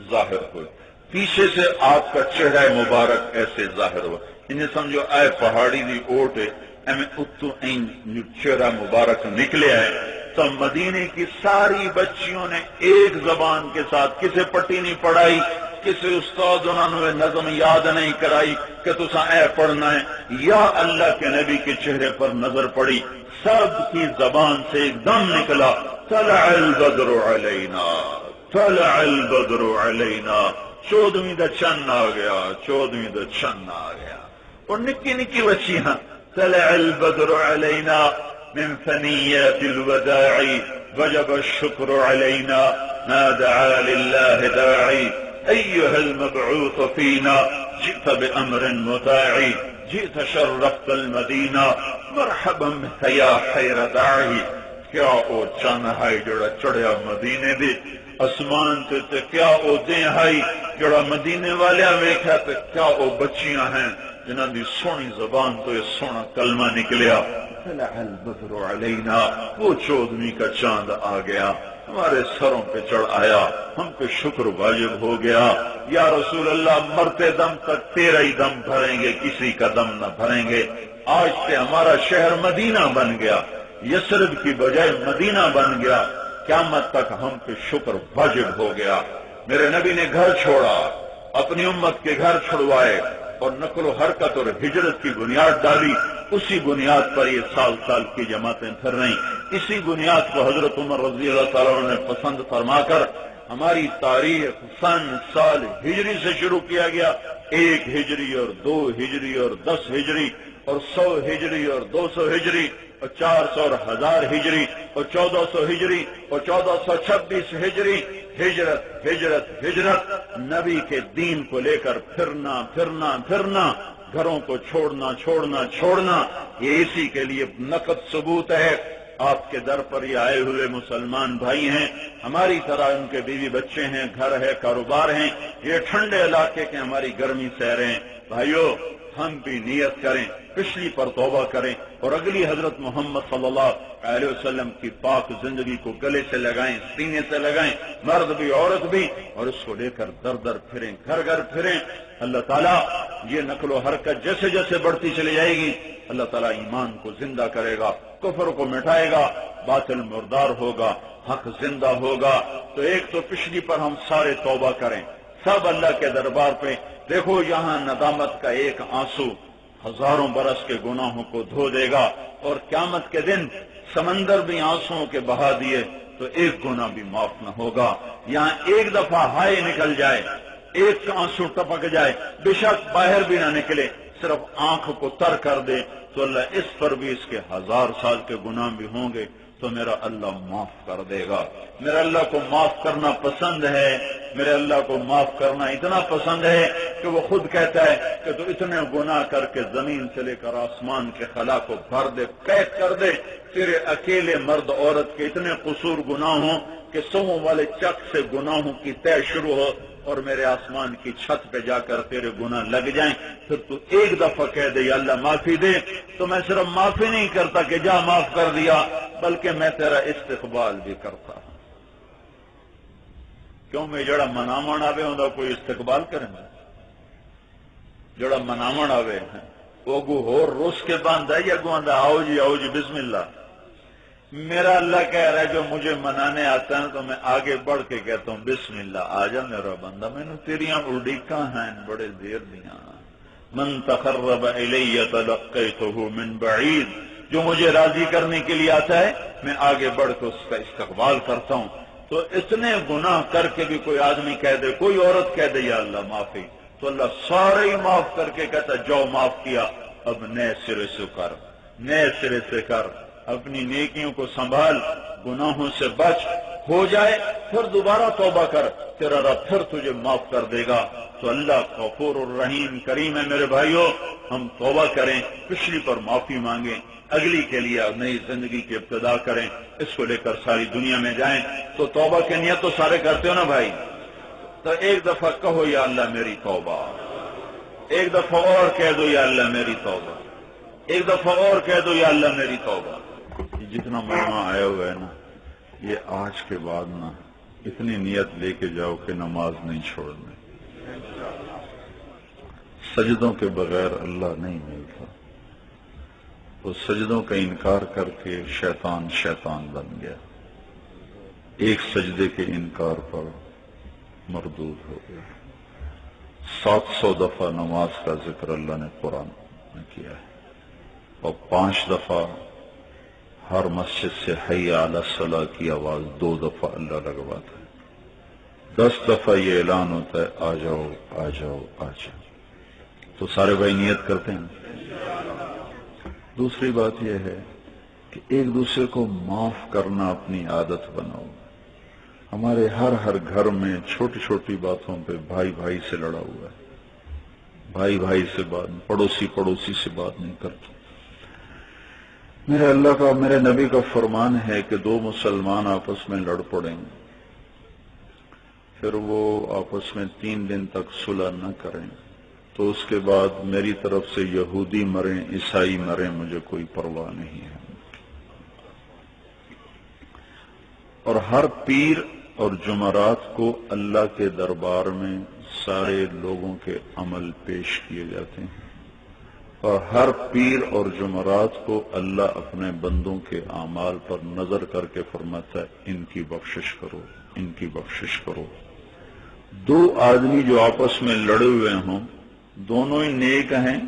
ظاہر ہوئی، پیچھے سے آپ کا چہرہ مبارک ایسے ظاہر ہوا، انہیں سمجھو اے پہاڑی دی اوٹ ایمیں اتو این چہرہ مبارک نکلے آئے۔ تو مدینے کی ساری بچیوں نے ایک زبان کے ساتھ، کسے پٹی نہیں پڑھائی، کسی استاد انہوں نے نظم یاد نہیں کرائی کہ تسا اے پڑھنا ہے، یا اللہ کے نبی کے چہرے پر نظر پڑی، سب کی زبان سے ایک دم نکلا طلع البدر علینا، طلع البدر علینا، 14ویں دا چن آ گیا، 14ویں دا چن آ گیا۔ اور نکی نکی بچیاں طلع البدر علینا من ثنیات الوداع وجب الشکر علینا ما دعا لله داعي أيها المبعوث فينا جئت بأمر مطاع جئت شرفت المدينة مرحبا بك يا خير داعي کیا او چن ہے جڑا چڑھیا مدینے دے اسمان تے کیا او دے ہے جڑا مدینے والے ویکھیا تے کیا او بچیاں ہیں جنہاں دی سونی زبان تو یہ سونا کلمہ نکلیا طلع البدر علینا وہ 14ویں کا چاند آ گیا ہمارے سروں پہ چڑھ آیا ہم پہ شکر واجب ہو گیا یا رسول اللہ مرتے دم تک تیرا ہی دم بھریں گے کسی کا دم نہ بھریں گے آج سے ہمارا شہر مدینہ بن گیا یثرب کی بجائے مدینہ بن گیا قیامت تک ہم پہ شکر واجب ہو گیا میرے نبی نے گھر چھوڑا اپنی امت کے گھر چھڑوائے اور نقل و حرکت اور ہجرت کی بنیاد ڈالی اسی بنیاد پر یہ سال سال کی جماعتیں پھر رہیں اسی بنیاد کو حضرت عمر رضی اللہ تعالیٰ عنہ نے پسند فرما کر ہماری تاریخ سن سال ہجری سے شروع کیا گیا 1 ہجری اور 2 ہجری اور 10 ہجری اور 100 ہجری اور 200 ہجری اور 400 اور 1000 ہجری اور 1400 ہجری اور 1426 ہجری ہجرت ہجرت ہجرت نبی کے دین کو لے کر پھرنا پھرنا پھرنا گھروں کو چھوڑنا چھوڑنا چھوڑنا یہ اسی کے لیے نقد ثبوت ہے آپ کے در پر یہ آئے ہوئے مسلمان بھائی ہیں ہماری طرح ان کے بیوی بچے ہیں گھر ہے کاروبار ہیں یہ ٹھنڈے علاقے کے ہماری گرمی سہ رہے ہیں بھائیو ہم بھی نیت کریں پچھلی پر توبہ کریں اور اگلی حضرت محمد صلی اللہ علیہ وسلم کی پاک زندگی کو گلے سے لگائیں سینے سے لگائیں مرد بھی عورت بھی اور اس کو لے کر در در پھریں گھر گھر پھریں اللہ تعالیٰ یہ نقل و حرکت جیسے جیسے بڑھتی چلی جائے گی اللہ تعالیٰ ایمان کو زندہ کرے گا کفر کو مٹائے گا باطل مردار ہوگا حق زندہ ہوگا تو ایک تو پچھلی پر ہم سارے توبہ کریں سب اللہ کے دربار پہ دیکھو یہاں ندامت کا ایک آنسو ہزاروں برس کے گناہوں کو دھو دے گا اور قیامت کے دن سمندر بھی آنسوؤں کے بہا دیے تو ایک گناہ بھی معاف نہ ہوگا یہاں ایک دفعہ ہائے نکل جائے ایک آنسو ٹپک جائے بے شک باہر بھی نہ نکلے صرف آنکھ کو تر کر دے تو اللہ اس پر بھی اس کے 1000 سال کے گناہ بھی ہوں گے تو میرا اللہ معاف کر دے گا میرا اللہ کو معاف کرنا پسند ہے میرے اللہ کو معاف کرنا اتنا پسند ہے کہ وہ خود کہتا ہے کہ تو اتنے گناہ کر کے زمین سے لے کر آسمان کے خلا کو بھر دے قید کر دے تیرے اکیلے مرد عورت کے اتنے قصور گناہ ہوں کہ 100 والے چک سے گناہوں کی طے شروع ہو اور میرے آسمان کی چھت پہ جا کر تیرے گناہ لگ جائیں پھر تو ایک دفعہ کہہ دے یا اللہ معافی دے تو میں صرف معافی نہیں کرتا کہ جا معاف کر دیا بلکہ میں تیرا استقبال بھی کرتا کیوں میں جڑا مناون آوے ہوندا کوئی استقبال کرے جڑا مناون آوے وہ گو ہور روس کے باندھ ہے یا گو آؤ جی بسم اللہ میرا اللہ کہہ رہا ہے جو مجھے منانے آتا ہے تو میں آگے بڑھ کے کہتا ہوں بسم اللہ آجا میرا بندہ میں نے تیریاں اڑیکاں ہیں بڑے دیر دیاں من تقرب الی تلقیتہ من بعید جو مجھے راضی کرنے کے لیے آتا ہے میں آگے بڑھ کے اس کا استقبال کرتا ہوں تو اتنے گناہ کر کے بھی کوئی آدمی کہہ دے کوئی عورت کہہ دے یا اللہ معافی تو اللہ سارے ہی معاف کر کے کہتا جو معاف کیا اب نئے سرے سے کر نئے سرے سے کر اپنی نیکیوں کو سنبھال گناہوں سے بچ ہو جائے پھر دوبارہ توبہ کر تیرا رب پھر تجھے معاف کر دے گا تو اللہ غفور الرحیم کریم ہے میرے بھائیوں ہم توبہ کریں پچھلی پر معافی مانگیں اگلی کے لیے نئی زندگی کی ابتدا کریں اس کو لے کر ساری دنیا میں جائیں تو توبہ کی نیت تو سارے کرتے ہو نا بھائی تو ایک دفعہ کہو یا اللہ میری توبہ ایک دفعہ اور کہہ دو یا اللہ میری توبہ ایک دفعہ اور کہہ دو یا اللہ میری توبہ جتنا مجمع آیا ہوا ہے نا یہ آج کے بعد نا اتنی نیت لے کے جاؤ کہ نماز نہیں چھوڑنے سجدوں کے بغیر اللہ نہیں ملتا وہ سجدوں کا انکار کر کے شیطان بن گیا ایک سجدے کے انکار پر مردود ہو گیا 700 دفعہ نماز کا ذکر اللہ نے قرآن میں کیا ہے اور 5 دفعہ ہر مسجد سے حی علی الصلاۃ کی آواز 2 دفعہ اللہ لگواتا ہے 10 دفعہ یہ اعلان ہوتا ہے آ جاؤ آ جاؤ آ جاؤ تو سارے بھائی نیت کرتے ہیں دوسری بات یہ ہے کہ ایک دوسرے کو معاف کرنا اپنی عادت بناؤ ہمارے ہر گھر میں چھوٹی چھوٹی باتوں پہ بھائی بھائی سے لڑا ہوا ہے، بھائی بھائی سے بات، پڑوسی سے بات نہیں کرتا۔ میرے اللہ کا، میرے نبی کا فرمان ہے کہ دو مسلمان آپس میں لڑ پڑیں پھر وہ آپس میں 3 دن تک صلح نہ کریں تو اس کے بعد میری طرف سے یہودی مریں عیسائی مریں مجھے کوئی پرواہ نہیں ہے۔ اور ہر پیر اور جمعرات کو اللہ کے دربار میں سارے لوگوں کے عمل پیش کیے جاتے ہیں، اور ہر پیر اور جمعرات کو اللہ اپنے بندوں کے اعمال پر نظر کر کے فرماتا ہے ان کی بخشش کرو، ان کی بخشش کرو۔ 2 آدمی جو آپس میں لڑے ہوئے ہوں، دونوں ہی نیک ہیں،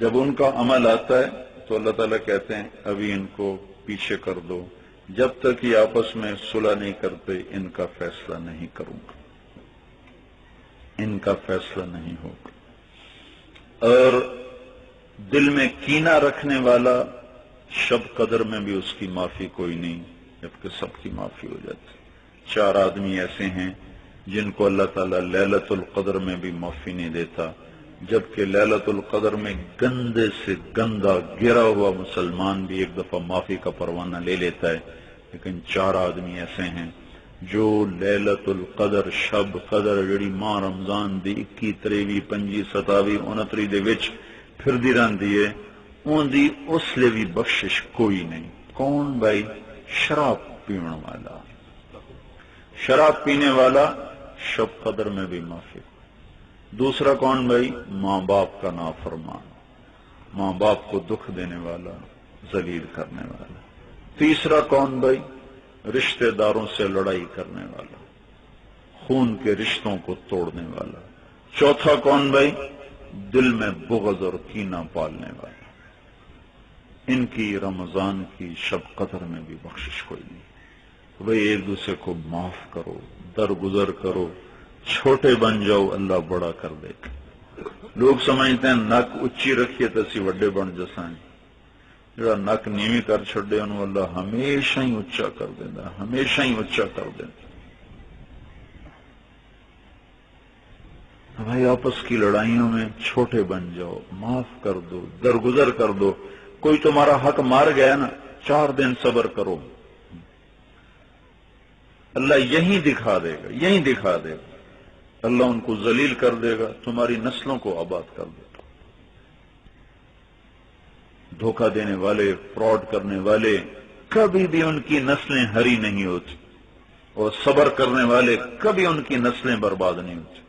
جب ان کا عمل آتا ہے تو اللہ تعالیٰ کہتے ہیں ابھی ان کو پیچھے کر دو، جب تک یہ آپس میں صلح نہیں کرتے ان کا فیصلہ نہیں کروں گا، ان کا فیصلہ نہیں ہوگا۔ اور دل میں کینہ رکھنے والا شب قدر میں بھی اس کی معافی کوئی نہیں، جبکہ سب کی معافی ہو جاتی۔ 4 آدمی ایسے ہیں جن کو اللہ تعالیٰ لیلۃ القدر میں بھی معافی نہیں دیتا، جبکہ لیلۃ القدر میں گندے سے گندا گرا ہوا مسلمان بھی ایک دفعہ معافی کا پروانہ لے لیتا ہے، لیکن 4 آدمی ایسے ہیں جو لیلۃ القدر شب قدر جڑی ماہ رمضان دی 21 23 25 27 29 دے وچ پھردی رہندی ہے، اون دی اس لیے بھی بخشش کوئی نہیں۔ کون بھائی؟ شراب پینے والا، شراب پینے والا شب قدر میں بھی معافی۔ دوسرا کون بھائی؟ ماں باپ کا نافرمان، ماں باپ کو دکھ دینے والا، ذلیل کرنے والا۔ تیسرا کون بھائی؟ رشتہ داروں سے لڑائی کرنے والا، خون کے رشتوں کو توڑنے والا۔ چوتھا کون بھائی؟ دل میں بغض اور کینہ پالنے والا۔ ان کی رمضان کی شب قدر میں بھی بخشش کوئی نہیں۔ بھئی ایک دوسرے کو معاف کرو، درگزر کرو، چھوٹے بن جاؤ، اللہ بڑا کر دے گا۔ لوگ سمجھتے ہیں نک اچھی رکھیے تو اسی وڈے بن جسائیں، جڑا نک نیوی کر چھڑے انہوں اللہ ہمیشہ ہی اچا کر دینا، ہمیشہ ہی اچا کر دینا۔ بھائی آپس کی لڑائیوں میں چھوٹے بن جاؤ، معاف کر دو، درگزر کر دو۔ کوئی تمہارا حق مار گیا نا، 4 دن صبر کرو، اللہ یہیں دکھا دے گا، یہیں دکھا دے گا، اللہ ان کو ذلیل کر دے گا، تمہاری نسلوں کو آباد کر دے گا۔ دھوکہ دینے والے، فراڈ کرنے والے، کبھی بھی ان کی نسلیں ہری نہیں ہوتی، اور صبر کرنے والے کبھی ان کی نسلیں برباد نہیں ہوتی۔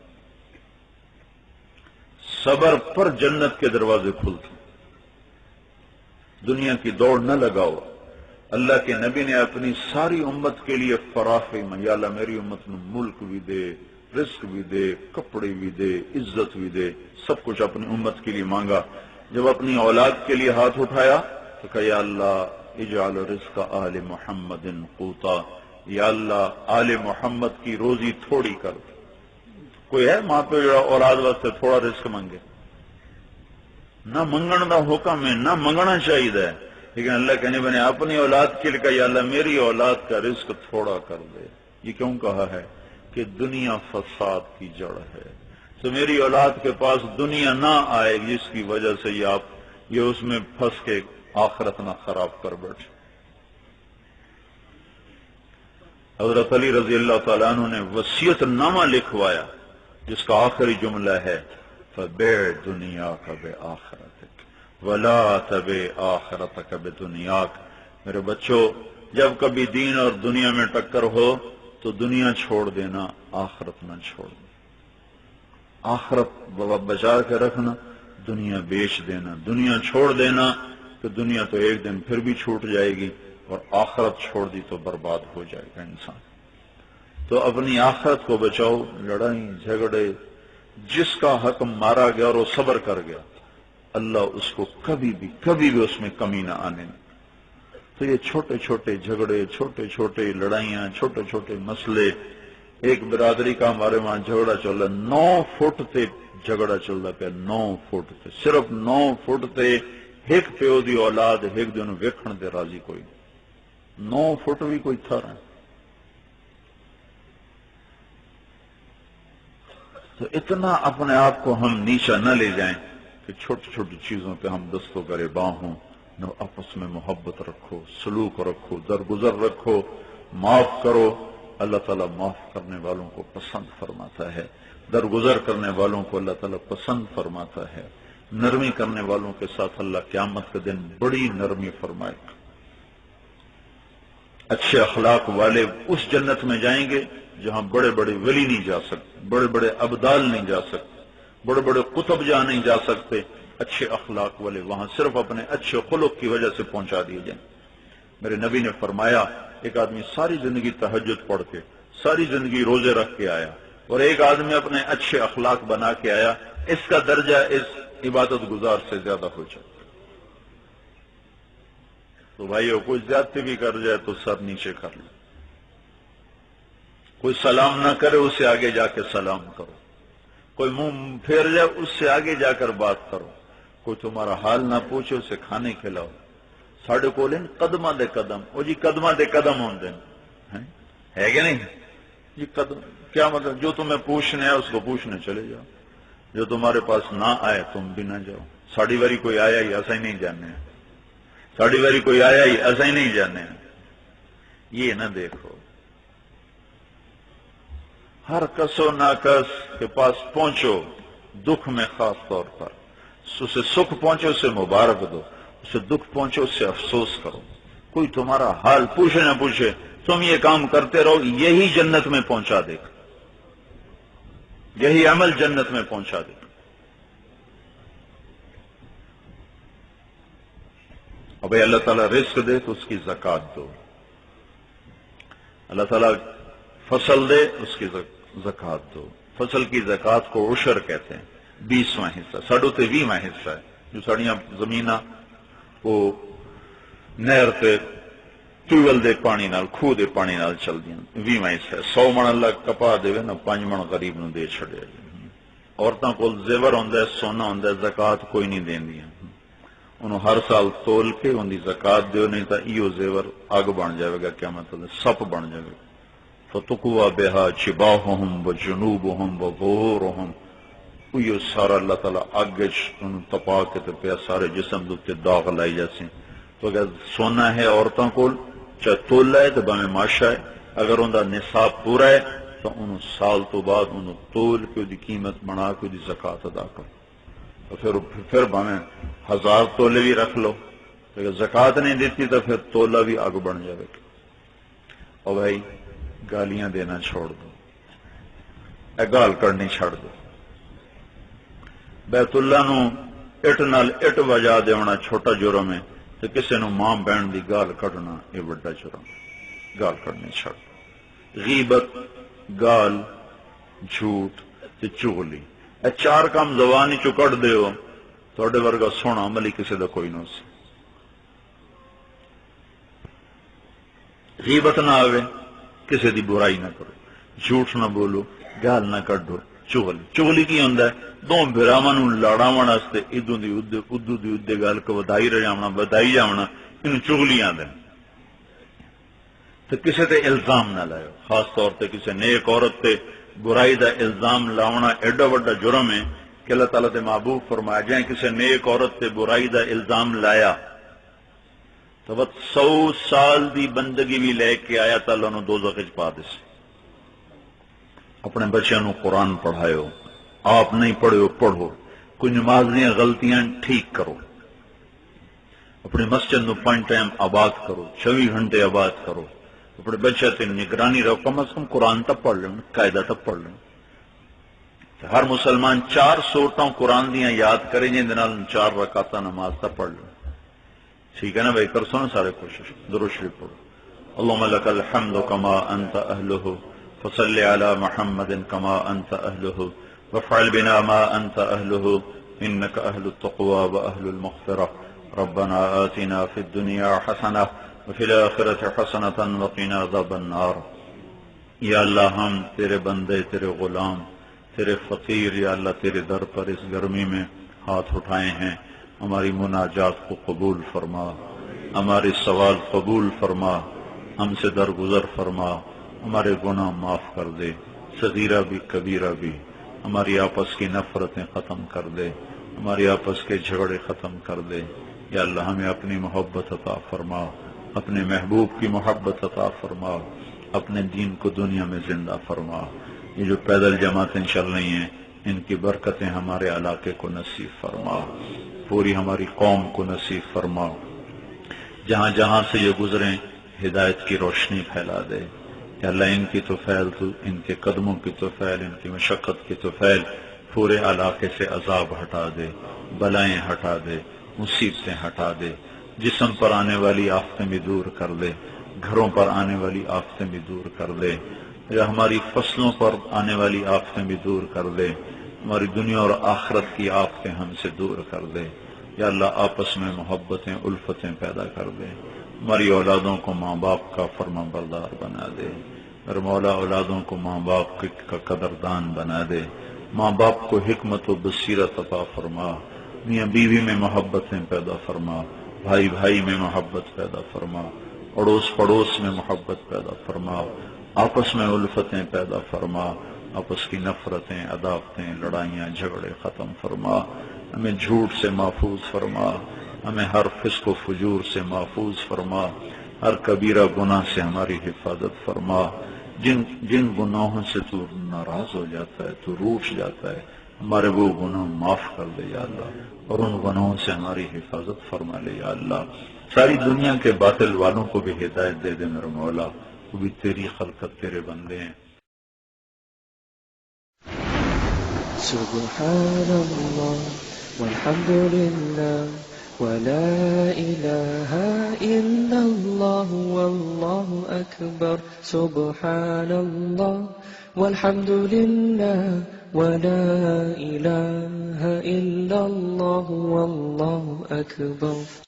صبر پر جنت کے دروازے کھلتے۔ دنیا کی دوڑ نہ لگاؤ۔ اللہ کے نبی نے اپنی ساری امت کے لیے فراخی میں، یا اللہ میری امت میں ملک بھی دے، رزق بھی دے، کپڑے بھی دے، عزت بھی دے، سب کچھ اپنی امت کے لیے مانگا۔ جب اپنی اولاد کے لیے ہاتھ اٹھایا تو کہا یا اللہ اجعل رزق آل محمد قوتا، یا اللہ آل محمد کی روزی تھوڑی کر۔ کوئی ہے ماں پہ اولاد واسطے تھوڑا رزق منگے؟ نہ منگن دا حکم ہے، نہ منگنا چاہیے، لیکن اللہ کہنے بنے اپنی اولاد کے لیے کہا یا اللہ میری اولاد کا رزق تھوڑا کر دے۔ یہ کیوں کہا ہے؟ کہ دنیا فساد کی جڑ ہے، تو میری اولاد کے پاس دنیا نہ آئے جس کی وجہ سے یہ اس میں پھنس کے آخرت نہ خراب کر بیٹھے۔ حضرت علی رضی اللہ تعالیٰ عنہ نے وصیت نامہ لکھوایا جس کا آخری جملہ ہے فَبِعْ دُنْيَاكَ بِآخِرَتِكَ وَلَا تَبِعْ آخِرَتَكَ بِدُنْيَاكَ۔ میرے بچوں، جب کبھی دین اور دنیا میں ٹکر ہو تو دنیا چھوڑ دینا، آخرت نہ چھوڑ دینا۔ آخرت بچا کے رکھنا، دنیا بیچ دینا، دنیا چھوڑ دینا تو دنیا تو ایک دن پھر بھی چھوٹ جائے گی، اور آخرت چھوڑ دی تو برباد ہو جائے گا انسان۔ تو اپنی آخرت کو بچاؤ۔ لڑائی جھگڑے، جس کا حق مارا گیا اور وہ صبر کر گیا، اللہ اس کو کبھی بھی اس میں کمی نہ آنے دے۔ تو یہ چھوٹے چھوٹے جھگڑے، چھوٹے چھوٹے لڑائیاں، چھوٹے چھوٹے مسئلے۔ ایک برادری کا ہمارے وہاں جھگڑا چل رہا، 9 فٹ تے جھگڑا چل رہا پیا، 9 فٹ تے، صرف 9 فٹ تے ایک پیو دی اولاد ایک دن ویکھن دے راضی کوئی 9 فٹ بھی کوئی تھا رہا۔ تو اتنا اپنے آپ کو ہم نیچا نہ لے جائیں کہ چھوٹی چھوٹی چیزوں پہ ہم دست و گریباں ہوں. نہ آپس میں محبت رکھو، سلوک رکھو، درگزر رکھو، معاف کرو. اللہ تعالیٰ معاف کرنے والوں کو پسند فرماتا ہے، درگزر کرنے والوں کو اللہ تعالیٰ پسند فرماتا ہے. نرمی کرنے والوں کے ساتھ اللہ قیامت کے دن بڑی نرمی فرمائے گا. اچھے اخلاق والے اس جنت میں جائیں گے جہاں بڑے بڑے ولی نہیں جا سکتے، بڑے بڑے ابدال نہیں جا سکتے، بڑے بڑے قطب جہاں نہیں جا سکتے. اچھے اخلاق والے وہاں صرف اپنے اچھے خلق کی وجہ سے پہنچا دیے جائیں. میرے نبی نے فرمایا ایک آدمی ساری زندگی تہجد پڑھ کے، ساری زندگی روزے رکھ کے آیا، اور ایک آدمی اپنے اچھے اخلاق بنا کے آیا، اس کا درجہ اس عبادت گزار سے زیادہ ہو جائے. تو بھائیو، کوئی زیادتی بھی کر جائے تو سر نیچے کر لو. کوئی سلام نہ کرے اسے آگے جا کے سلام کرو. کوئی منہ پھیر جائے اس سے آگے جا کر بات کرو. کوئی تمہارا حال نہ پوچھے اسے کھانے کھلاؤ. ساڑھے کو لیں قدمہ دے قدم، او جی قدمہ دے قدم ہوں دیں ہے کہ نہیں جی؟ قدم کیا مطلب؟ جو تمہیں پوچھنے ہے اس کو پوچھنے چلے جاؤ، جو تمہارے پاس نہ آئے تم بھی نہ جاؤ. ساڑھی باری کوئی آیا ہی ایسا ہی نہیں جاننے، ساڑھی باری کوئی آیا ہی ایسا ہی نہیں جاننے. یہ نہ دیکھو ہر کس و ناکس کے پاس پہنچو، دکھ میں خاص طور پر اسے سکھ پہنچو اسے مبارک دو، اسے دکھ پہنچو اس سے افسوس کرو. کوئی تمہارا حال پوچھے نہ پوچھے تم یہ کام کرتے رہو، یہی جنت میں پہنچا دے گا، یہی عمل جنت میں پہنچا دے گا. اب اللہ تعالیٰ رزق دے تو اس کی زکات دو. اللہ تعالیٰ فصل دے اس کی زکات دو. فصل کی زکات کو عشر کہتے ہیں، 20واں حصہ. ساڈو تے 20واں حصہ ہے جو ساڑیاں زمیناں وہ نہر تے ٹیوبل دے پانی نال، کھوہ دے پانی نال چل دیاں. 20واں حصہ ہے. 100 من اللہ کپا دے نا 5 من غریب نو دے چھڑے. عورتاں کول زیور ہوندا ہے، سونا ہوندا ہے، زکات کوئی نہیں دیندیاں. انہوں ہر سال تول کے ان کی زکات دیو، نہیں تو ایو زیور اگ بن جائے گا، کیا مطلب سپ بن جائے گا. فتقوا بہا جباہہم وجنوبہم وظہورہم، یہ سارا اللہ تعالیٰ اگ تپا کے تو پیا سارے جسم دے داغ لائی جاتے. تو اگر سونا ہے عورتوں کو چاہے تولا ہے تو باویں ماشا ہے، اگر ان کا نصاب پورا ہے تو انہوں سال تو بعد انہوں تول کے دی قیمت بنا کے دی زکات ادا کرو. تو پھر باویں 1000 تولے بھی رکھ لو، اگر زکات نہیں دیتی تو پھر تولا بھی اگ بن جائے گا. اور بھائی گالیاں دینا چھوڑ دو، اے گال کرنی چھڑ دو. بیت اللہ نو اٹ نال اٹ وجا دیونا چھوٹا جرم ہے، تو کسے نو ماں بہن دی گال کڈنا یہ بڑا جرم. گال کڈنی چھڑ دو. غیبت، گال، جھوٹ تے چغلی، اے 4 کام زبان چو کڈ دیو، تھوڑے ورگا سونا عملی کسے دا کوئی نہ سی. غیبت نہ آوے، کسے دی برائی نہ کرو، جھوٹ نہ بولو، گال نہ کڈو. چغلی کی ہوندا ہے؟ دو بھراواں نوں لڑاون واسطے ادوں دی ادے گل کو ودائی بدائی جاونا، انہوں چغلی آندے. تو کسے تے الزام نہ لائو، خاص طور تے کسے نیک عورت تے برائی دا الزام لاونا ایڈا وڈا جرم ہے کہ اللہ تعالیٰ تے محبوب فرمایا جائیں کسے نیک عورت تے برائی دا الزام لایا تو 100 سال دی بندگی بھی لے کے آیا تو اللہ نے دوزخ وچ پا دے. اپنے بچوں نو قرآن پڑھائیو، آپ نہیں پڑھو پڑھو. کوئی نماز دیا غلطیاں ٹھیک کرو. اپنی مسجد نو 5 ٹائم آباد کرو، 24 گھنٹے آباد کرو. اپنے بچے تے نگرانی رہو، کم از کم قرآن تک پڑھ لیں، قاعدہ تک پڑھ لیں. ہر مسلمان 4 سورتوں قرآن دیا یاد کرے جن 4 رکعتاں نماز تک پڑھ لیں. ٹھیک ہے نا بھائی؟ کر سو نا سارے کوشش. درود شریف پڑھو. اللہم لک الحمد کما انت اہلہ فصل علی محمد کما انت اہلہ وافعل بنا ما انت اہلہ انک اہل التقوی واہل المغفرہ. ربنا آتنا فی الدنیا حسنہ وفی الآخرۃ حسنۃ وقنا عذاب النار. یا اللہ ہم تیرے بندے، تیرے غلام، تیرے فقیر، یا اللہ تیرے در پر اس گرمی میں ہاتھ اٹھائے ہیں. ہماری مناجات کو قبول فرما، ہمارے سوال قبول فرما، ہم سے درگزر فرما، ہمارے گناہ معاف کر دے، صغیرہ بھی کبیرہ بھی. ہماری آپس کی نفرتیں ختم کر دے، ہماری آپس کے جھگڑے ختم کر دے۔ یا اللہ ہمیں اپنی محبت عطا فرما، اپنے محبوب کی محبت عطا فرما، اپنے دین کو دنیا میں زندہ فرما۔ یہ جو پیدل جماعتیں چل رہی ہیں ان کی برکتیں ہمارے علاقے کو نصیب فرما، پوری ہماری قوم کو نصیب فرما۔ جہاں جہاں سے یہ گزریں ہدایت کی روشنی پھیلا دے۔ یا اللہ ان کی طفیل تو، ان کے قدموں کی طفیل، ان کی مشقت کی طفیل پورے علاقے سے عذاب ہٹا دے، بلائیں ہٹا دے، مصیبتیں ہٹا دے، جسم پر آنے والی آفتیں بھی دور کر دے، گھروں پر آنے والی آفتیں بھی دور کر دے، یا ہماری فصلوں پر آنے والی آفتیں بھی دور کر دے، ہماری دنیا اور آخرت کی آفتیں ہم سے دور کر دے۔ یا اللہ آپس میں محبتیں الفتیں پیدا کر دے، ہماری اولادوں کو ماں باپ کا فرما بردار بنا دے، میرے مولا اولادوں کو ماں باپ کا قدردان بنا دے، ماں باپ کو حکمت و بصیرت عطا فرما، میاں بیوی میں محبتیں پیدا فرما، بھائی بھائی میں محبت پیدا فرما، پڑوس پڑوس میں محبت پیدا فرما، آپس میں الفتیں پیدا فرما، آپس کی نفرتیں، عداوتیں، لڑائیاں، جھگڑے ختم فرما، ہمیں جھوٹ سے محفوظ فرما، ہمیں ہر فسق و فجور سے محفوظ فرما، ہر کبیرہ گناہ سے ہماری حفاظت فرما۔ جن گناہوں سے تو ناراض ہو جاتا ہے، تو روٹھ جاتا ہے، ہمارے وہ گناہ معاف کر دے یا اللہ، اور ان گناہوں سے ہماری حفاظت فرما لے یا اللہ۔ ساری دنیا کے باطل والوں کو بھی ہدایت دے دے میرے مولا، وہ بھی تیری خلقت، تیرے بندے ہیں۔ سبحان اللہ والحمد للہ ولا الہ الا اللہ واللہ اکبر۔ سبحان اللہ والحمد للہ ولا الہ الا اللہ واللہ اکبر۔